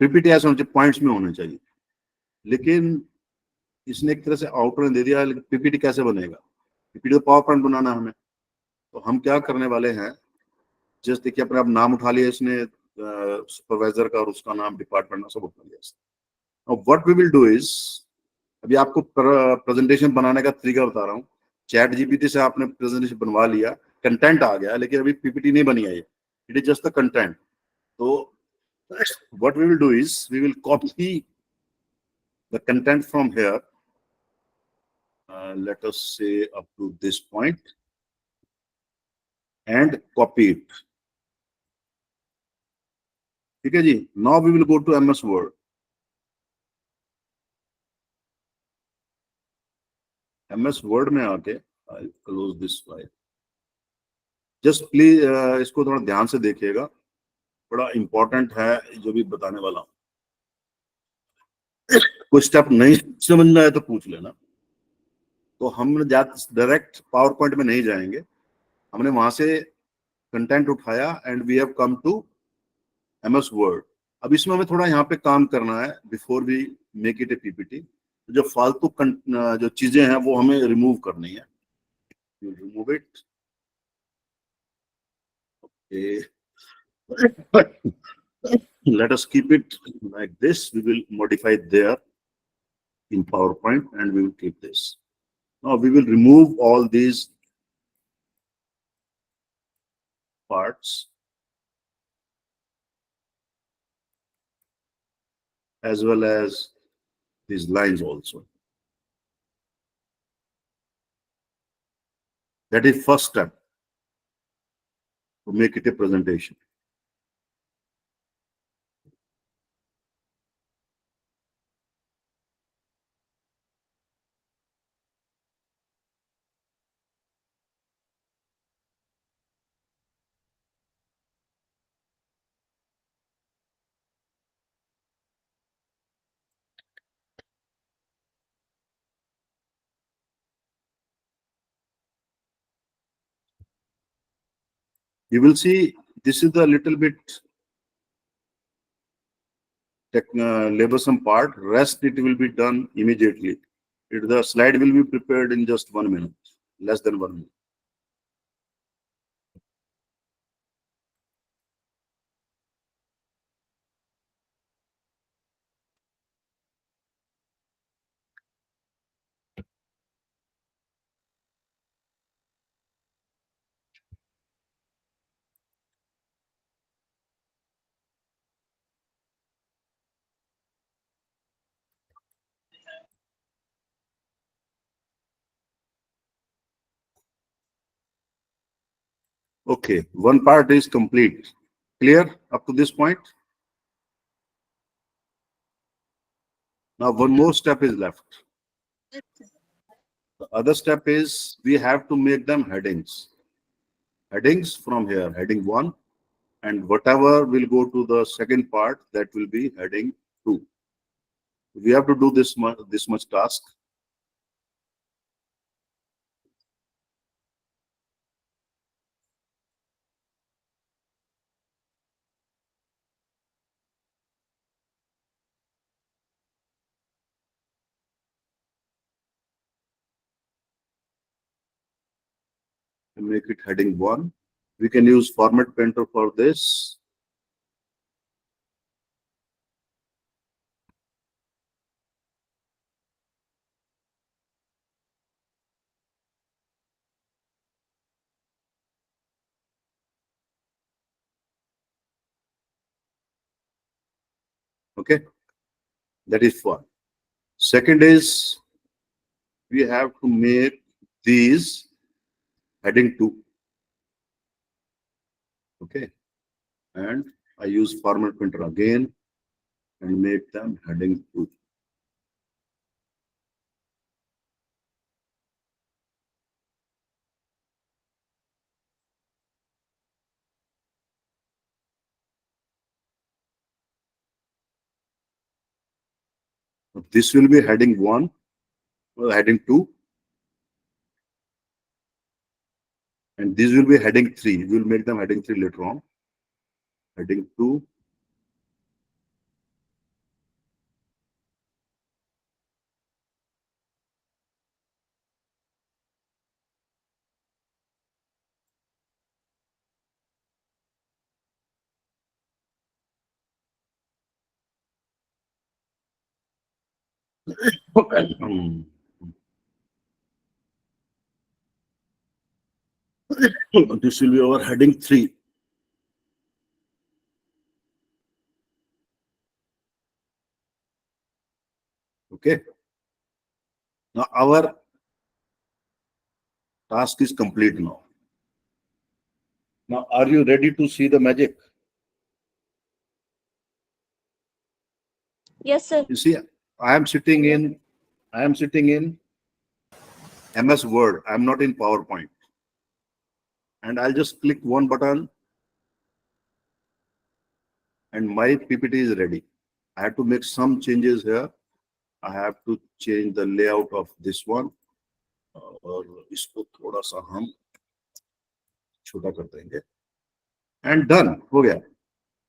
पीपीटी ऐसे होने चाहिए, पॉइंट्स में होने चाहिए, लेकिन इसने एक तरह से आउटलाइन दे दिया, लेकिन पीपीटी कैसे बनेगा? पीपीटी तो पावर पॉइंट बनाना है हमें, तो हम क्या करने वाले हैं, जस्ट देखिए अपने आप नाम उठा लिया इसने, सुपरवाइजर का और उसका नाम, डिपार्टमेंट सब उठा लिया इसने। अब what we will do is, अभी आपको प्रेजेंटेशन बनाने का तरीका बता रहा हूँ। चैट जीपीटी से आपने प्रेजेंटेशन बनवा लिया, कंटेंट आ गया, लेकिन अभी पीपीटी नहीं बनी है, ये it is just the content. तो what we will do is we will copy the content from here, let us say up to this point and copy it. ठीक है जी, now we will go to MS Word. MS Word में आके I'll close this file. Just please इसको थोड़ा ध्यान से देखिएगा, बड़ा इंपॉर्टेंट है जो भी बताने वाला हूँ। कोई स्टेप नहीं समझ में आए तो पूछ लेना। तो हम डायरेक्ट पावर पॉइंट में नहीं जाएंगे, हमने वहां से कंटेंट उठाया and we have come to MS Word. अब इसमें हमें थोड़ा यहाँ पे काम करना है before we make it a PPT. जो फालतू जो चीजें हैं वो हमें रिमूव करनी है। Remove it, let us keep it like this. We will modify there in PowerPoint and we will keep this. Now we will remove all these parts as well as these lines also. That is first step to make it a presentation. You will see this is the little bit laboursome part. Rest it will be done immediately. The slide will be prepared in just 1 minute, less than 1 minute. Okay, one part is complete. Clear up to this point? Now one more step is left. The other step is we have to make them headings. Headings from here, heading 1, and whatever will go to the second part, that will be heading 2. We have to do this much task. And make it heading 1. We can use format painter for this. Okay, that is one. Second is we have to make these heading 2. Okay, and I use format printer again and make them heading 2. This will be heading 1, heading 2, and this will be heading 3. We will make them heading 3 later on. Heading 2. This will be our heading 3. Okay. Now our task is complete now. Now, are you ready to see the magic? Yes, sir. You see, I am sitting in MS Word. I'm not in PowerPoint. And I'll just click one button and my PPT is ready. I have to make some changes here. I have to change the layout of this one. और इसको थोड़ा सा हम छोटा कर देंगे. And done. हो गया.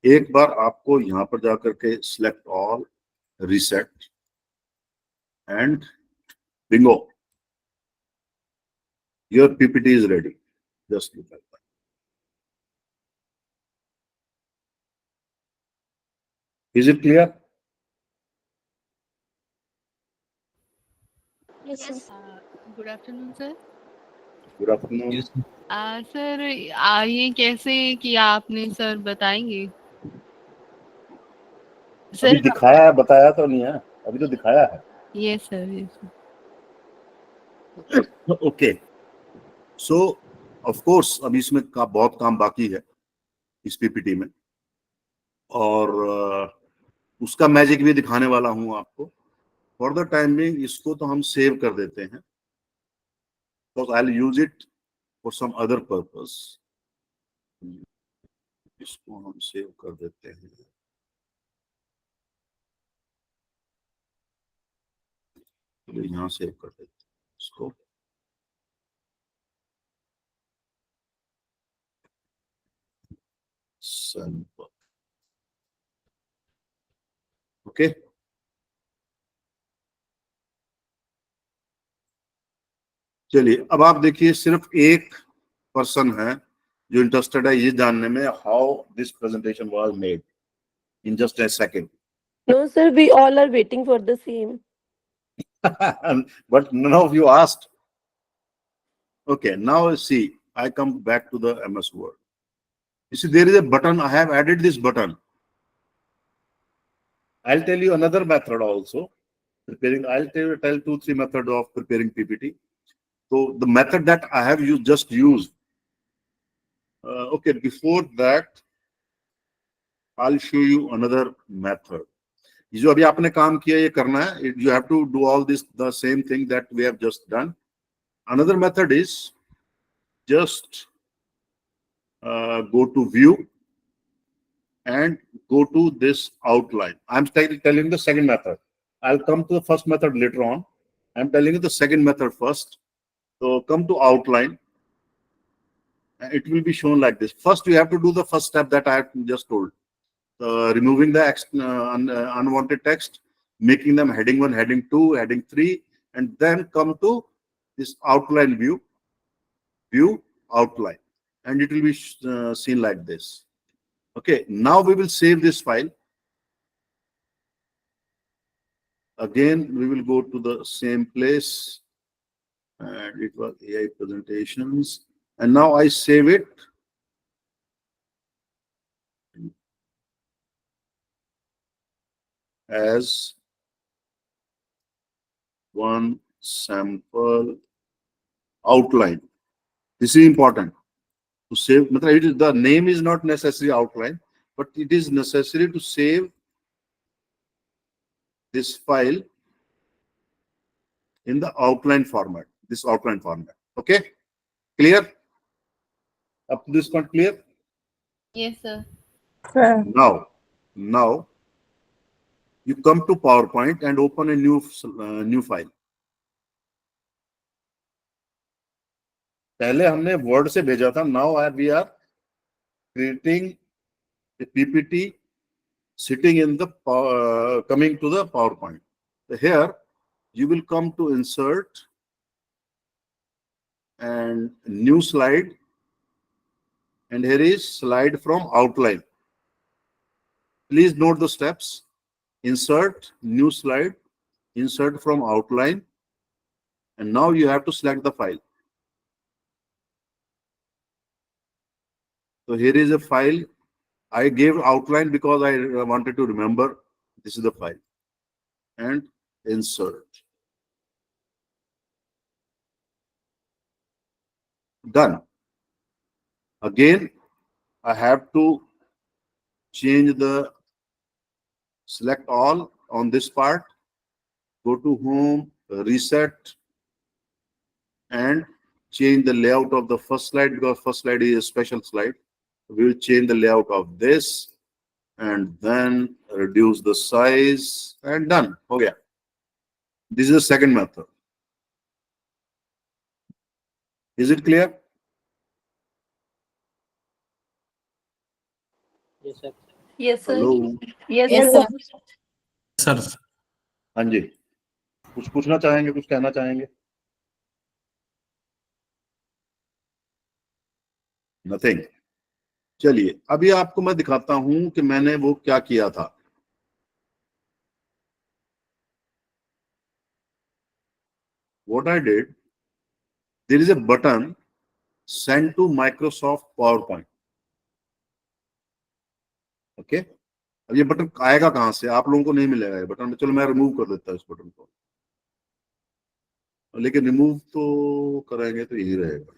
एक बार आपको यहाँ पर जाकर के select all, reset, and bingo. Your PPT is ready. Just look at that. Is it clear? Yes, sir. Good afternoon, sir. Good afternoon. Yes. Sir ये कैसे किया आपने सर बताएंगे? अभी सर दिखाया है, बताया तो नहीं है, अभी तो दिखाया है. Yes sir. Okay, so of course अभी इसमें बहुत काम बाकी है इस पीपीटी में, और उसका मैजिक भी दिखाने वाला हूं आपको. फॉर द टाइम में इसको तो हम सेव कर देते हैं, because I will use it for some other purpose. इसको हम सेव कर देते हैं. तो यहाँ सेव कर देते हैं इसको. ओके, चलिए अब आप देखिए, सिर्फ एक पर्सन है जो इंटरेस्टेड है ये जानने में how this presentation was made in just a second. No, sir, we all are waiting for the same. But none of you asked. Okay, now see, I come back to the MS Word. You see, there is a button. I have added this button. I'll tell you another method also. Preparing, I'll tell 2-3 methods of preparing PPT. So the method that I have just used. Okay, before that, I'll show you another method. जो अभी आपने काम किया ये करना है. You have to do all this, the same thing that we have just done. Another method is just go to view and go to this outline. I'm telling the second method. I'll come to the first method later on. I'm telling you the second method first. So come to outline. It will be shown like this. First, you have to do the first step that I have just told. Removing the unwanted text, making them heading 1, heading 2, heading 3, and then come to this outline view, outline, and it will be seen like this. Okay, now we will save this file. Again, we will go to the same place, and it was AI presentations, and now I save it. As one sample outline. This is important to save. The name is not necessary outline, but it is necessary to save this file in the outline format. This outline format. Okay, clear? Up to this point, clear? Yes, sir. Now you come to PowerPoint and open a new file. पहले हमने word से भेजा था. Now we are creating a PPT sitting in the coming to the PowerPoint. So here you will come to insert and new slide, and here is slide from outline. Please note the steps. Insert new slide, insert from outline, and now you have to select the file. So here is a file. I gave outline because I wanted to remember this is the file, and insert. Done. Again, I have to change the select all on this part, go to home, reset, and change the layout of the first slide, because first slide is a special slide. We will change the layout of this and then reduce the size, and done. Okay. This is the second method. Is it clear? Yes, sir. Hello. Yes, Yes, sir. sir. Sir, हाँ जी, कुछ पूछना चाहेंगे, कुछ कहना चाहेंगे? Nothing. चलिए, अभी आपको मैं दिखाता हूं कि मैंने वो क्या किया था. What I did, there is a button send to Microsoft PowerPoint. Okay, अब ये बटन आएगा कहां से? आप लोगों को नहीं मिलेगा ये बटन. चलो मैं रिमूव कर देता हूं इस बटन को, लेकिन रिमूव तो करेंगे तो यही रहेगा.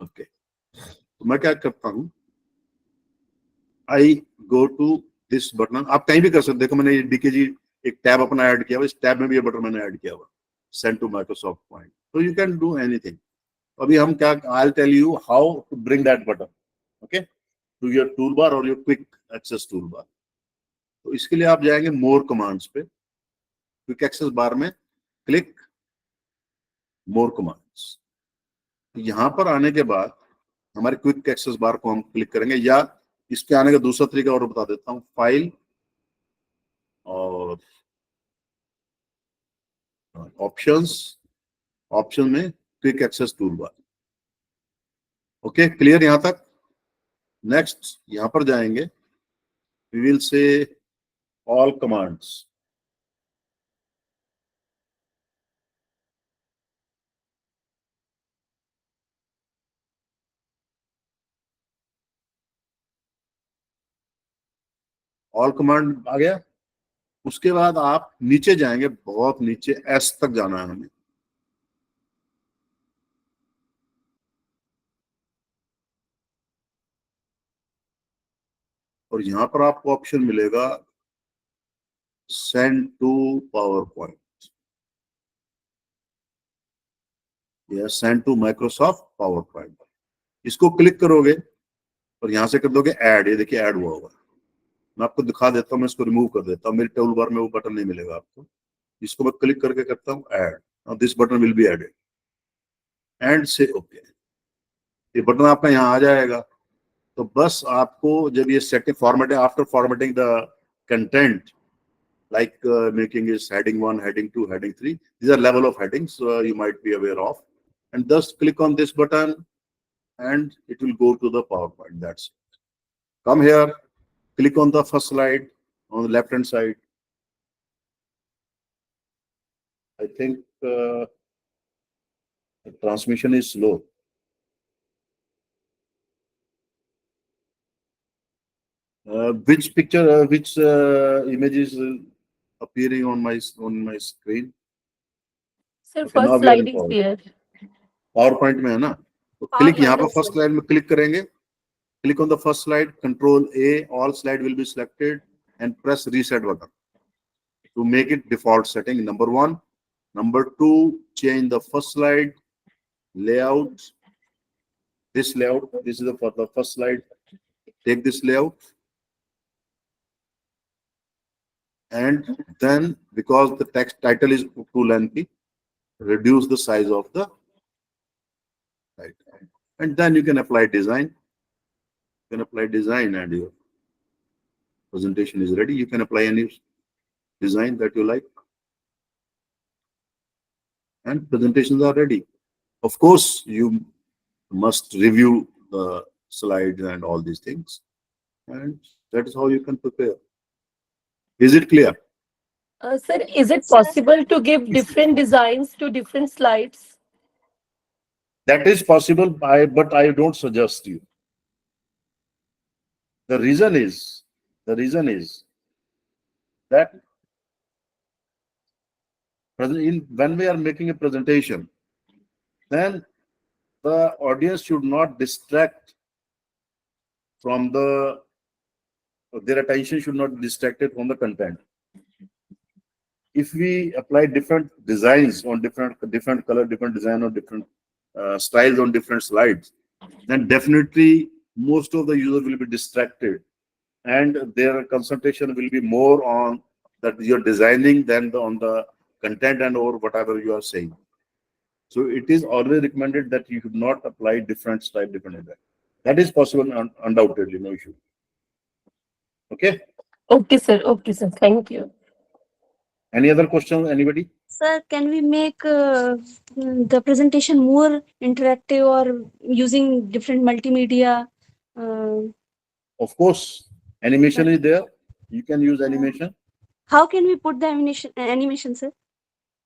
ओके, तो मैं क्या करता हूं, आई गो टू दिस बटन. आप कहीं भी कर सकते. देखो मैंने डीकेजी एक टैब अपना ऐड किया हुआ, इस टैब में भी ये बटन मैंने ऐड किया हुआ, सेंड टू माइक्रोसॉफ्ट पॉइंट. तो यू कैन डू एनीथिंग. अभी हम क्या, I tell you how to bring that button okay to your tool bar और your quick access tool bar. तो इसके लिए आप जाएंगे मोर कमांड्स पे, क्विक एक्सेस बार में क्लिक मोर कमांड्स. यहां पर आने के बाद हमारे क्विक एक्सेस बार को हम क्लिक करेंगे, या इसके आने का दूसरा तरीका और बता देता हूं. फाइल और ऑप्शंस, ऑप्शन में quick access tool bar. Okay, clear यहां तक? नेक्स्ट यहां पर जाएंगे, we will say all commands. All command आ गया. उसके बाद आप नीचे जाएंगे, बहुत नीचे एस तक जाना है हमें. और यहां पर आपको ऑप्शन मिलेगा send to PowerPoint. Yes, send to Microsoft PowerPoint. इसको क्लिक करोगे और यहाँ से कर दोगे ऐड. ये देखिए ऐड हुआ होगा. मैं आपको दिखा देता हूँ. मैं इसको रिमूव कर देता हूँ. मेरे टूल बार में वो बटन नहीं मिलेगा आपको. इसको मैं क्लिक करके करता हूँ add. Now this button will be added. And say okay. ये बटन आपका यहाँ आ जाएगा. तो बस आपको जब ये setting formatting, after formatting the content, like making is heading 1, heading 2, heading 3. These are level of headings you might be aware of. And just click on this button and it will go to the PowerPoint. That's it. Come here, click on the first slide on the left hand side. I think the transmission is slow. Which picture, which image is appearing on my screen? Sir, Okay, now first we are in slide is PowerPoint. there. PowerPoint में है ना. तो click यहाँ पे PowerPoint, first sir. slide में click करेंगे. Click on the first slide, Control A, all slide will be selected, and press reset button to make it default setting. Number 1. Number 2, change the first slide layout. This layout, this is for the first slide. Take this layout, and then because the text title is too lengthy, reduce the size of the title, and then you can apply design. You can apply design, and your presentation is ready. You can apply any design that you like, and presentations are ready. Of course, you must review the slides and all these things, and that is how you can prepare. Is it clear? Sir, is it possible to give different designs to different slides? That is possible, but I don't suggest you. The reason is that when we are making a presentation, then the audience should not distract from their attention should not be distracted from the content. If we apply different designs on different color, different design, or different styles on different slides, then definitely most of the user will be distracted, and their concentration will be more on that you're designing than on the content and or whatever you are saying. So it is always recommended that you should not apply different style, different design. That is possible, undoubtedly, no issue. Okay. Okay, sir. Okay, sir. Thank you. Any other questions? Anybody? Sir, can we make the presentation more interactive or using different multimedia? Of course, animation is there. You can use animation. How can we put the animation, sir?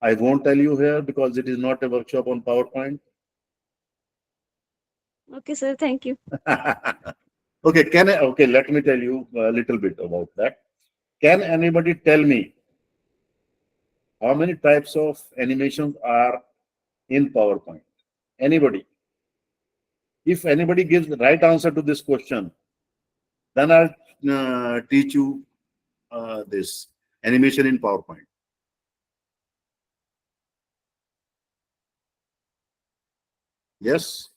I won't tell you here because it is not a workshop on PowerPoint. Okay, sir. Thank you. Okay, let me tell you a little bit about that. Can anybody tell me how many types of animations are in PowerPoint? Anybody? If anybody gives the right answer to this question, then I'll teach you this animation in PowerPoint. Yes?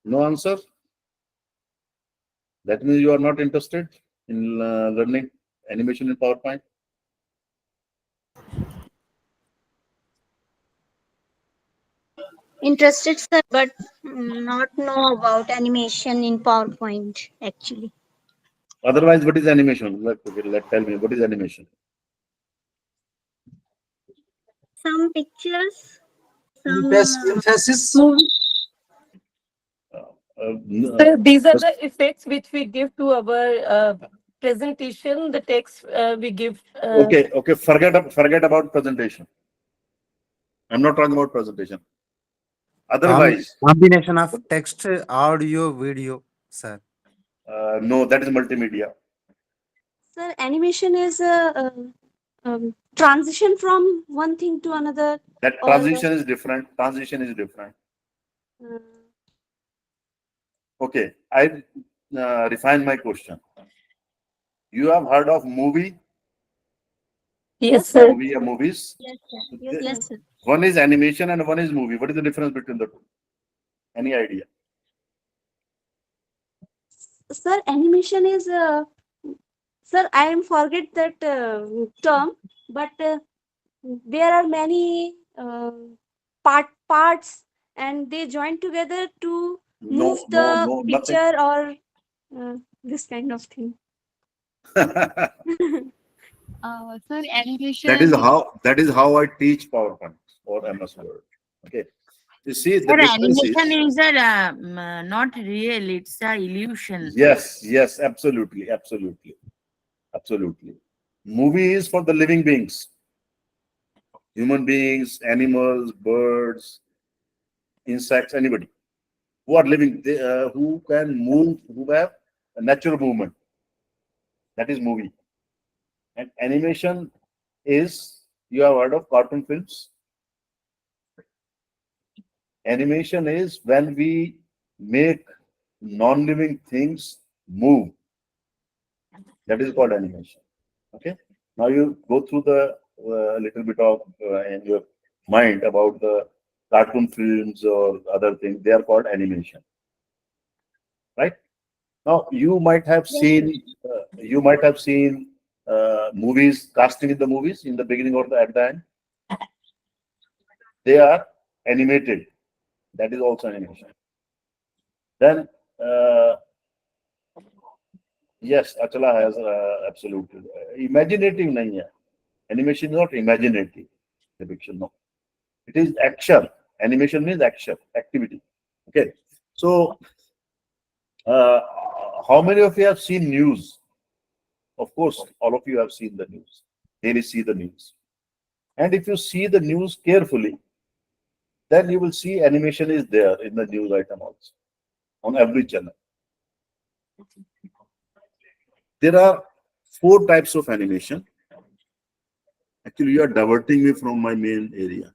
No answer? That means you are not interested in learning animation in PowerPoint? Interested, sir, but not know about animation in PowerPoint, actually. Otherwise, what is animation? Tell me, what is animation? Some pictures, some Emphasis. movie. Sir, these are the effects which we give to our presentation, the text we give. Okay, forget about presentation. I'm not talking about presentation. Otherwise, Combination of text, audio, video, sir. no, that is multimedia. Sir, animation is a transition from one thing to another. That or, transition is different. uh, Okay, I refine my question. You have heard of movie Yes, sir. Movie or movies. Yes, sir. So Yes, sir. one is animation and one is movie. What is the difference between the two? Any idea? Sir, animation is, sir, I am forget that term, but there are many parts and they join together to move the Nothing. picture or this kind of thing. Sir, animation. That is how I teach PowerPoint or MS Word. Okay. You see, the Sir, difference is animation is not real, it's a illusion. yes, absolutely. Movie is for the living beings, human beings, animals, birds, insects, anybody who are living, who can move, who have a natural movement. That is movie. And animation is, you have heard of cartoon films? Animation is when we make non-living things move. That is called animation. Okay. Now you go through the little bit of in your mind about the cartoon films or other things. They are called animation. Right. Now you might have seen movies, casting in the movies in the beginning or at the end. They are animated. That is also animation. Then yes, Achala has absolutely imaginative nahi hai. Animation is not imaginative depiction. No, it is action. Animation means action, activity. Okay. So, how many of you have seen news? Of course, all of you have seen the news. Daily see the news. And if you see the news carefully, then you will see animation is there in the news item also on every channel. There are 4 types of animation. Actually, you are diverting me from my main area.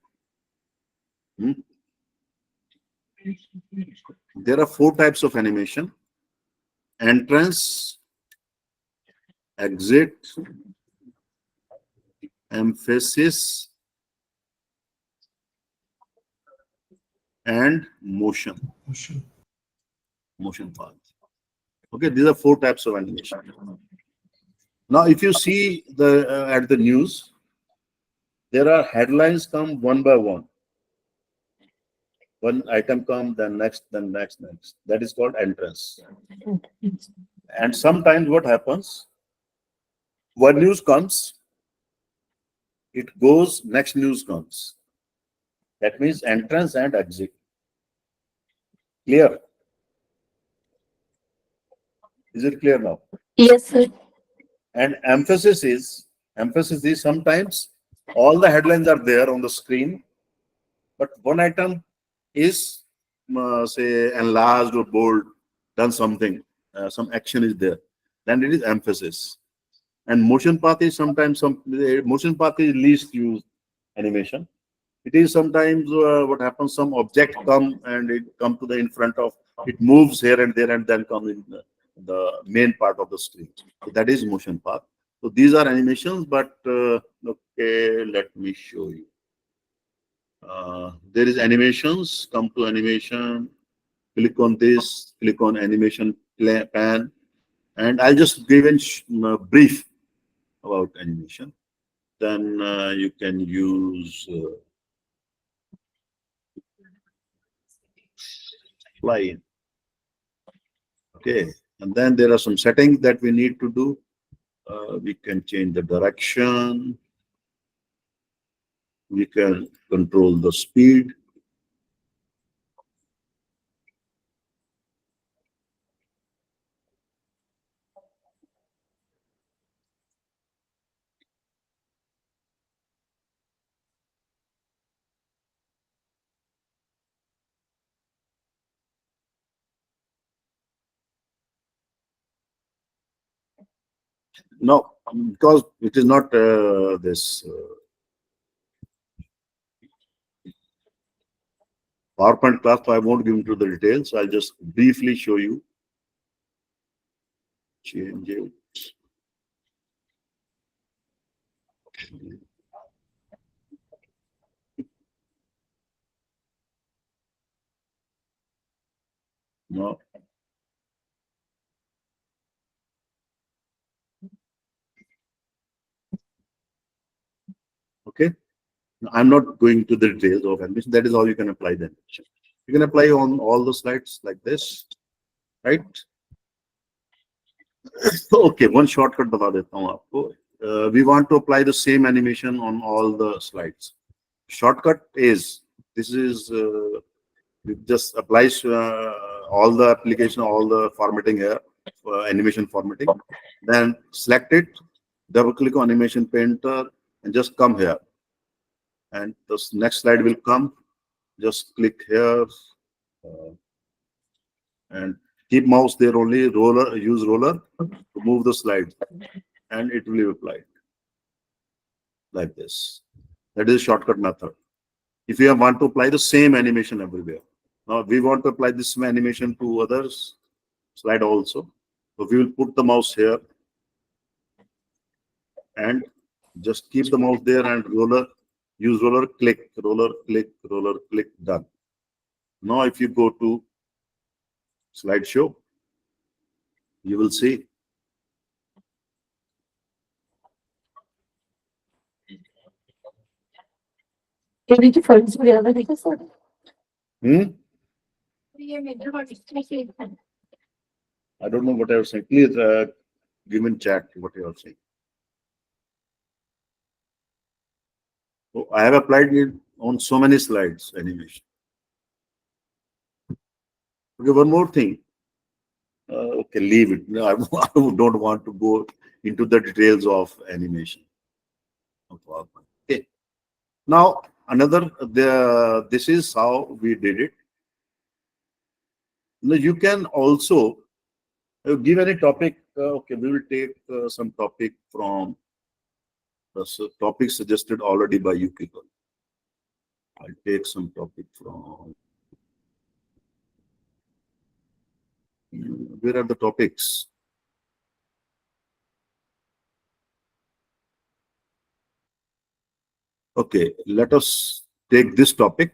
There are 4 types of animation: entrance, exit, emphasis, and motion path. Okay, these are 4 types of animation. Now, if you see the at the news, there are headlines come one by one. One item come, then next. That is called entrance. And sometimes what happens? One news comes, it goes, next news comes. That means entrance and exit. Clear? Is it clear now? Yes, sir. And emphasis is sometimes all the headlines are there on the screen, but one item is say enlarged or bold, done something, some action is there. Then it is emphasis. And motion path is sometimes motion path is least used animation. It is sometimes what happens, some object come and it come to the in front of, it moves here and there and then come in the main part of the screen. So that is motion path. So these are animations, but okay, let me show you. There is animations, come to animation, click on this, click on animation pan, and I'll just give a brief about animation. Then you can use fly in. Okay, and then there are some settings that we need to do. We can change the direction. We can control the speed. No, because it is not this PowerPoint class, so I won't give into the details. I'll just briefly show you. Change it. No. Okay. I'm not going to the details of animation. That is how you can apply the animation. You can apply on all the slides like this, right? Okay, one shortcut बता देता हूँ आपको. We want to apply the same animation on all the slides. Shortcut is, this is it just applies all the application, all the formatting here, animation formatting. Then select it, double click on animation painter, and just come here. And the next slide will come. Just click here and keep mouse there only. Roller, use roller to move the slide, and it will be applied like this. That is a shortcut method. If you want to apply the same animation everywhere. Now we want to apply this animation to others slide also. So we will put the mouse here and just keep the mouse there and roller, use roller, click, done. Now if you go to slideshow, you will see I don't know what I was saying. Please give in chat what you are saying. So I have applied it on so many slides animation. Okay, one more thing. Okay, leave it. No, I don't want to go into the details of animation. Okay. Now another, this is how we did it. Now you can also give any topic. Okay, we will take some topic from the topic suggested already by you people. I'll take some topic from. Where are the topics? Okay, let us take this topic.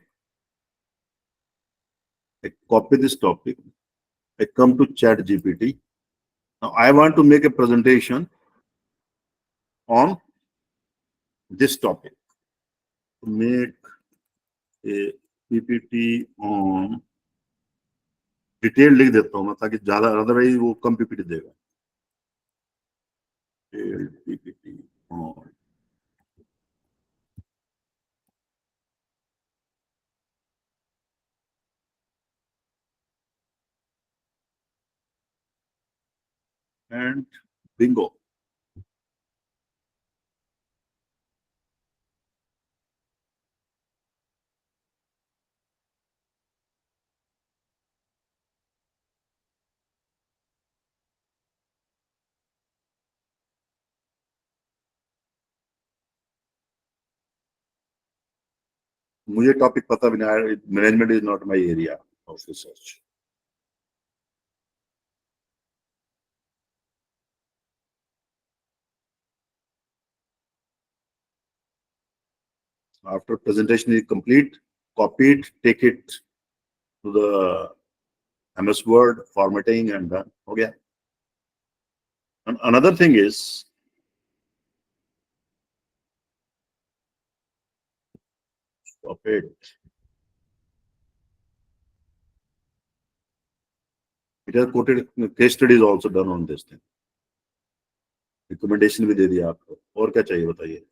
I copy this topic. I come to Chat GPT. Now I want to make a presentation on this topic. Make a PPT on detail लिख देता हूँ मैं ताकि ज्यादा, otherwise वो कम PPT देगा. PPT on and bingo. मुझे topic पता भी नहीं. Management is not my area of research. After presentation is complete, copy it, take it to the MS Word, formatting, and done. Okay. And another thing is, stop it. It has quoted case studies also done on this thing. Recommendation भी दे दिया आपको. और क्या चाहिए बताइए.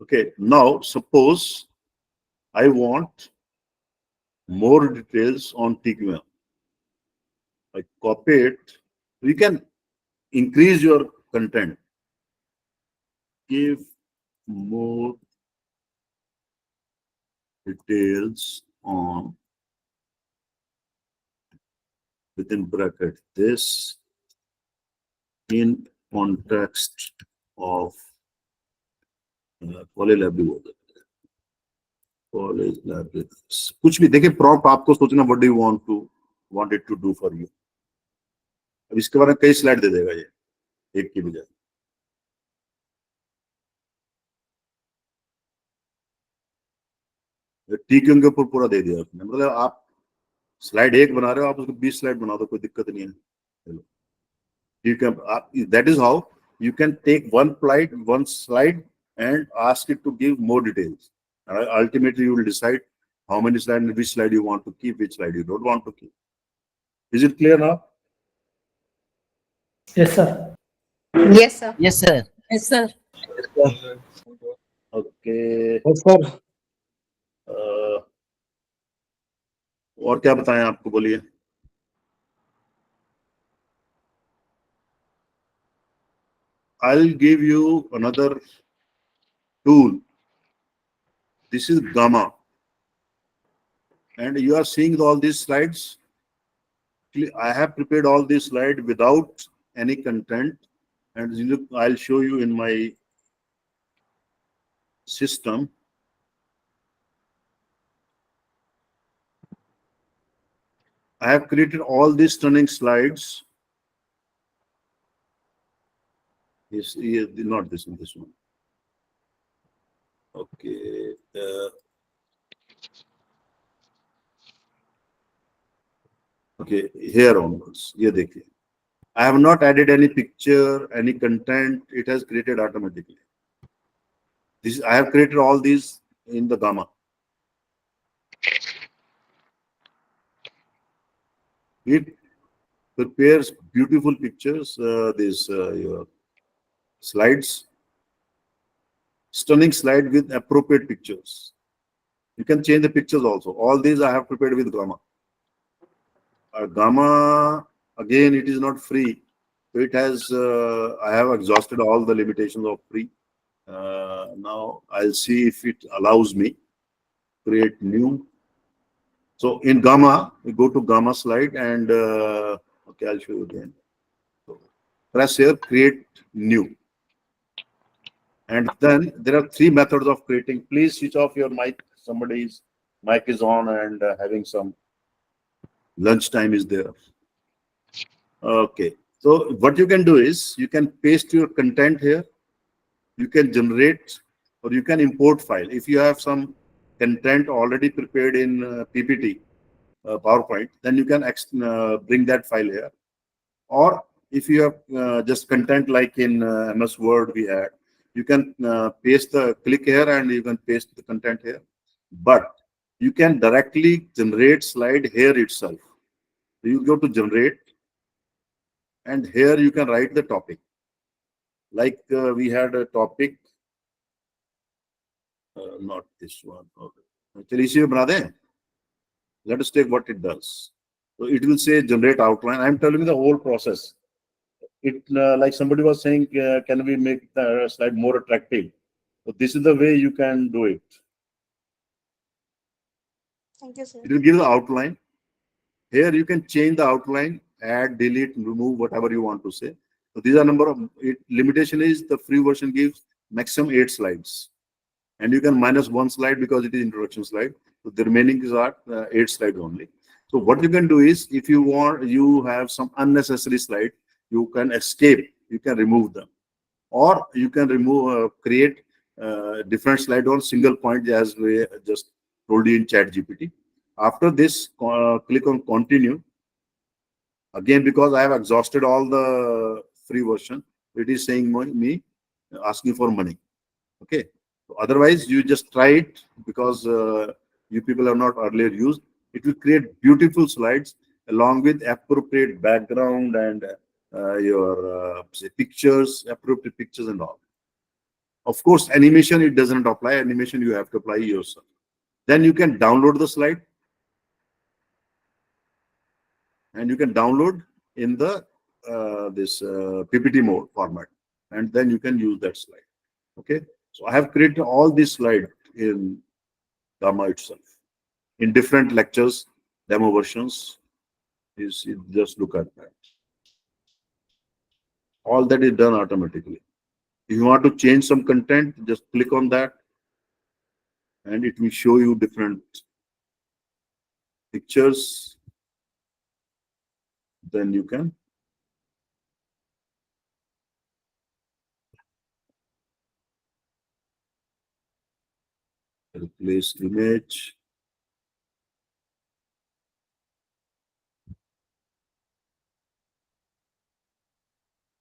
Okay, now suppose I want more details on TQM. I copy it. You can increase your content. Give more details on, within bracket, this in context of college library. College library. कुछ भी देखिए, prompt आपको सोचना, what do you want it to do for you. अब इसके बारे में कई स्लाइड दे देगा ये, एक की बजाय. टीकियों के ऊपर पूरा दे दिया उसने, मतलब आप स्लाइड 1 बना रहे हो, आप उसको 20 स्लाइड बना दो, कोई दिक्कत नहीं है। चलो ठीक है, आप that is how you can take one slide and ask it to give more details. Ultimately, you will decide how many slides, which slide you want to keep, which slide you don't want to keep. Is it clear now? Yes, sir. Yes, sir. Yes, sir. Yes, sir. Okay. Yes, sir. और क्या बताएं आपको, बोलिए। I'll give you another tool. This is Gamma. And you are seeing all these slides. I have prepared all these slides without any content. And look, I'll show you in my system. I have created all these stunning slides. Yes, not this one, this one. Okay. Okay, here onwards. ये देखिए. I have not added any picture, any content. It has created automatically. I have created all these in the Gamma. It prepares beautiful pictures. Your slides, stunning slide with appropriate pictures. You can change the pictures also. All these I have prepared with Gamma. Gamma, again, it is not free. So it has, I have exhausted all the limitations of free. Now I'll see if it allows me create new. So in Gamma, we go to Gamma slide and, okay, I'll show you again. So press here, create new. And then there are 3 methods of creating. Please switch off your mic. Somebody's mic is on and having some lunchtime is there. Okay. So what you can do is you can paste your content here. You can generate or you can import file. If you have some content already prepared in PPT, PowerPoint, then you can bring that file here. Or if you have just content like in MS Word we had, you can click here and you can paste the content here. But you can directly generate slide here itself. So you go to generate and here you can write the topic. Like we had a topic, not this one. Okay. Let us take what it does. So it will say generate outline. I'm telling you the whole process. It like somebody was saying, can we make the slide more attractive? So this is the way you can do it. Thank you, sir. It will give the outline. Here you can change the outline, add, delete, remove, whatever you want to say. So these are number of limitation is the free version gives maximum 8 slides. And you can minus 1 slide because it is introduction slide. So the remaining is 8 slides only. So what you can do is if you want, you have some unnecessary slide, you can escape, you can remove them. Or you can remove, create different slide on single point as we just told you in ChatGPT. After this, click on continue. Again, because I have exhausted all the free version, it is saying me asking for money. Okay. So otherwise, you just try it because you people have not earlier used. It will create beautiful slides along with appropriate background and your say pictures, appropriate pictures and all. Of course, animation, it doesn't apply. Animation, you have to apply yourself. Then you can download the slide. And you can download in the this PPT mode format. And then you can use that slide. Okay. So I have created all these slides in Gamma itself. In different lectures, demo versions. You see, just look at that. All that is done automatically. If you want to change some content, just click on that and it will show you different pictures. Then you can replace image.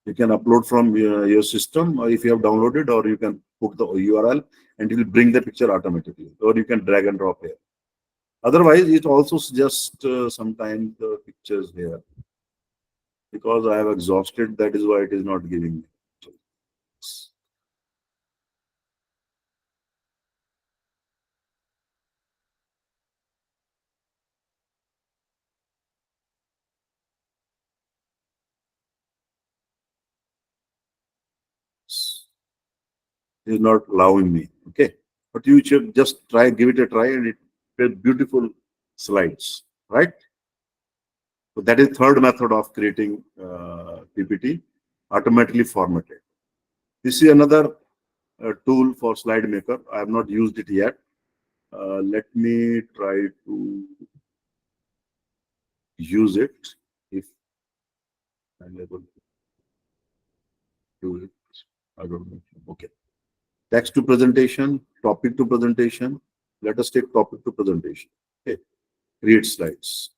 You can upload from your system, or if you have downloaded, or you can put the URL and it will bring the picture automatically, or you can drag and drop here. Otherwise, it also suggests sometimes the pictures here. Because I have exhausted, that is why it is not giving me. It is not allowing me. Okay, but you should just try, give it a try, and it will beautiful slides, right? So that is third method of creating PPT, automatically formatted. This is another tool for slide maker. I have not used it yet. Let me try to use it if I'm able to do it. I don't know. Okay. Text to presentation, topic to presentation. Let us take topic to presentation. Okay. Create slides.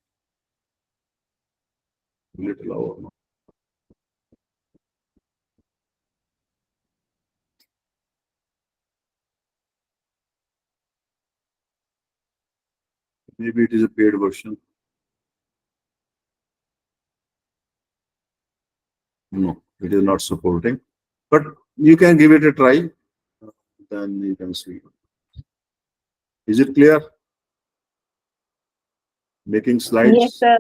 Will it allow or not? Maybe it is a paid version. No, it is not supporting. But you can give it a try. Then you can see. Is it clear? Making slides. Yes, sir.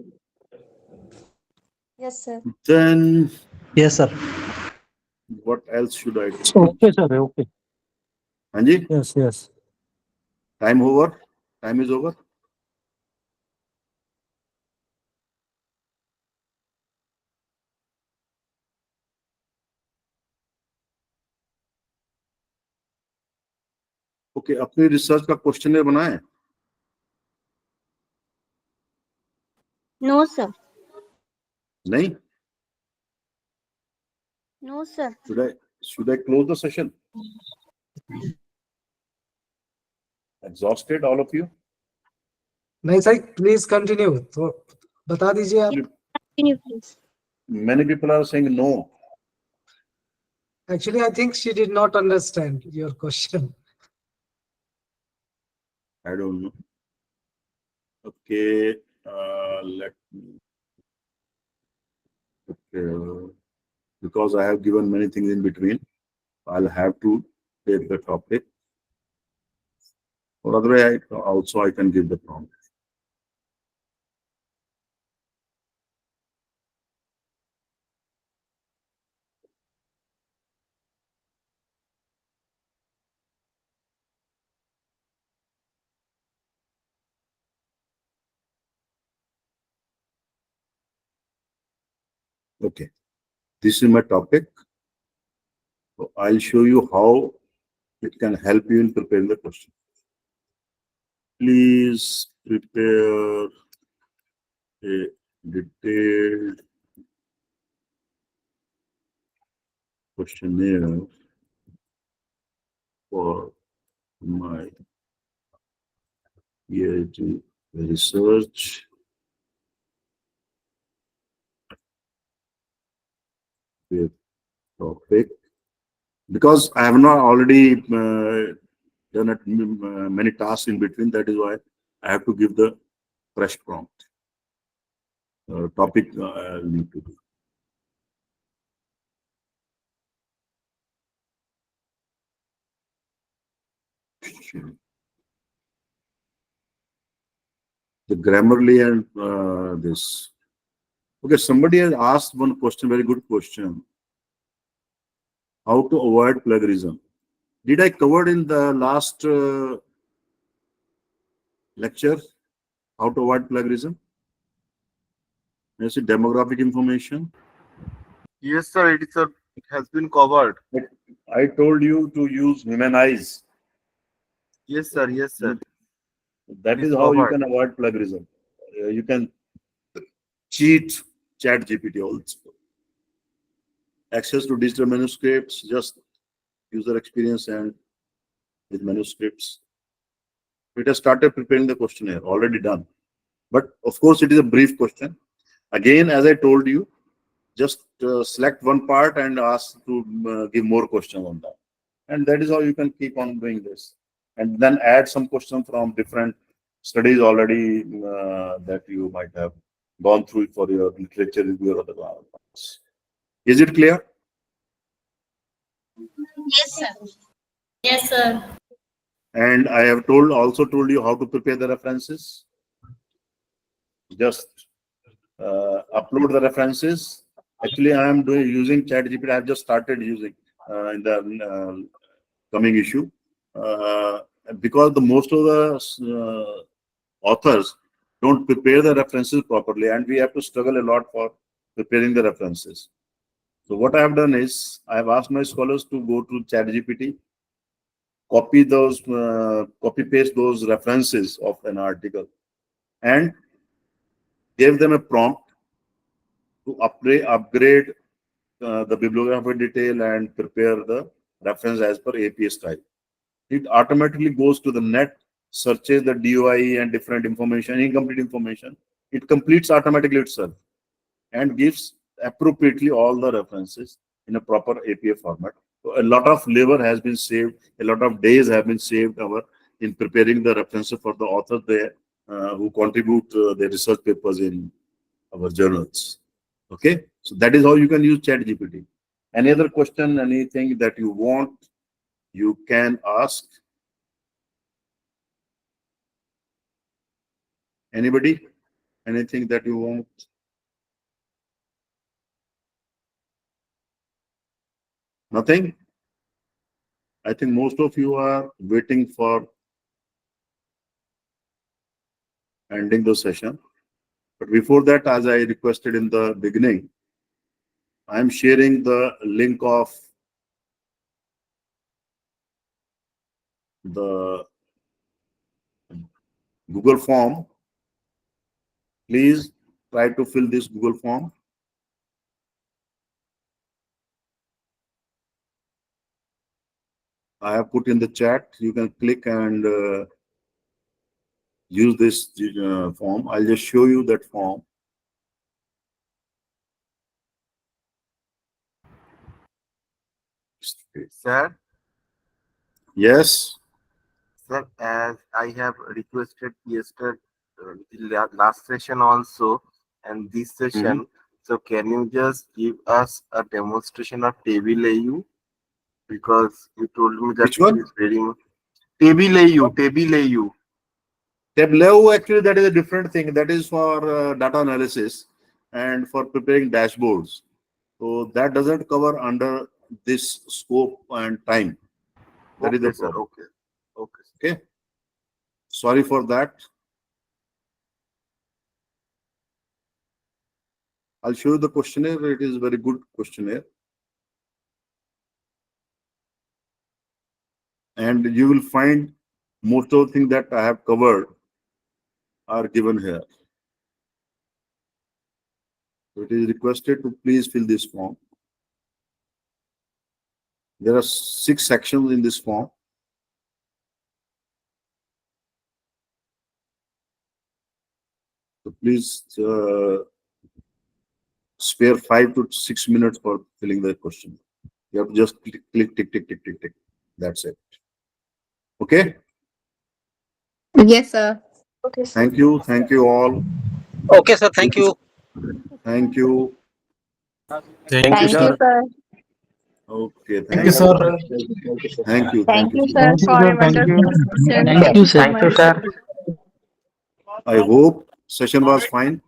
Yes, sir. Then Yes, sir. what else should I do? Okay, sir. Okay. Anji, Yes, yes. time over. Time is over. Okay अपनी research का question बनाए No, sir. नहीं No, sir. should I close the session? Exhausted all of you? नहीं sir please continue तो बता दीजिए आप Continue, please. Many people are saying no. Actually I think she did not understand your question I don't know. Okay, let me. Okay, because I have given many things in between, I'll have to take the topic. Or otherwise, I can give the prompt. Okay, this is my topic. So I'll show you how it can help you in preparing the question. Please prepare a detailed questionnaire for my PhD research with topic. Because I have not already done many tasks in between, that is why I have to give the fresh prompt. Topic I need to do. The Grammarly and this. Okay, somebody has asked one question, very good question. How to avoid plagiarism? Did I cover in the last lecture how to avoid plagiarism? Is it demographic information? Yes, sir. It has been covered. I told you to use humanize. Yes, sir. Yes, sir. That It is is how you covered. can avoid plagiarism. You can cheat ChatGPT also. Access to digital manuscripts, just user experience and with manuscripts. It has started preparing the questionnaire, already done. But of course, it is a brief question. Again, as I told you, just select one part and ask to give more questions on that. And that is how you can keep on doing this. And then add some questions from different studies already that you might have gone through for your literature review or other class. Is it clear? Yes, sir. Yes, sir. And I have also told you how to prepare the references. Just upload the references. Actually, I am using ChatGPT. I have just started using in the coming issue because the most of the authors don't prepare the references properly, and we have to struggle a lot for preparing the references. So what I have done is I have asked my scholars to go to ChatGPT, copy paste those references of an article, and gave them a prompt to upgrade the bibliography detail and prepare the reference as per APA style. It automatically goes to the net, searches the DOI and different information, incomplete information. It completes automatically itself and gives appropriately all the references in a proper APA format. So a lot of labor has been saved, a lot of days have been saved in preparing the references for the authors there who contribute their research papers in our journals. Okay, so that is how you can use ChatGPT. Any other question, anything that you want, you can ask. Anybody? Anything that you want? Nothing? I think most of you are waiting for ending the session. But before that, as I requested in the beginning, I am sharing the link of the Google form. Please try to fill this Google form. I have put in the chat. You can click and use this form. I'll just show you that form. Sir, Yes. sir, as I have requested yesterday, last session also, and this session, so can you just give us a demonstration of table AU? Because you told me that Which one? it is very much. Table AU, table AU. Tableau, actually, that is a different thing. That is for data analysis and for preparing dashboards. So that doesn't cover under this scope and time. That is the Okay, sir. problem. Okay. Okay. Okay. Sorry for that. I'll show you the questionnaire. It is a very good questionnaire. And you will find most of the things that I have covered are given here. So it is requested to please fill this form. There are 6 sections in this form. So please spare 5 to 6 minutes for filling the question. You have to just click, tick, tick, tick, tick, tick. That's it. Okay. Yes, sir. Okay, sir. Thank you. Thank you all. Okay, sir. Thank you. Thank you. Thank you, Thank you, sir. sir. Okay. Thank you, sir. Thank you. Thank you, sir, Thank you, for sir. a Thank you. wonderful session. Thank you, sir. so much. I hope session was fine.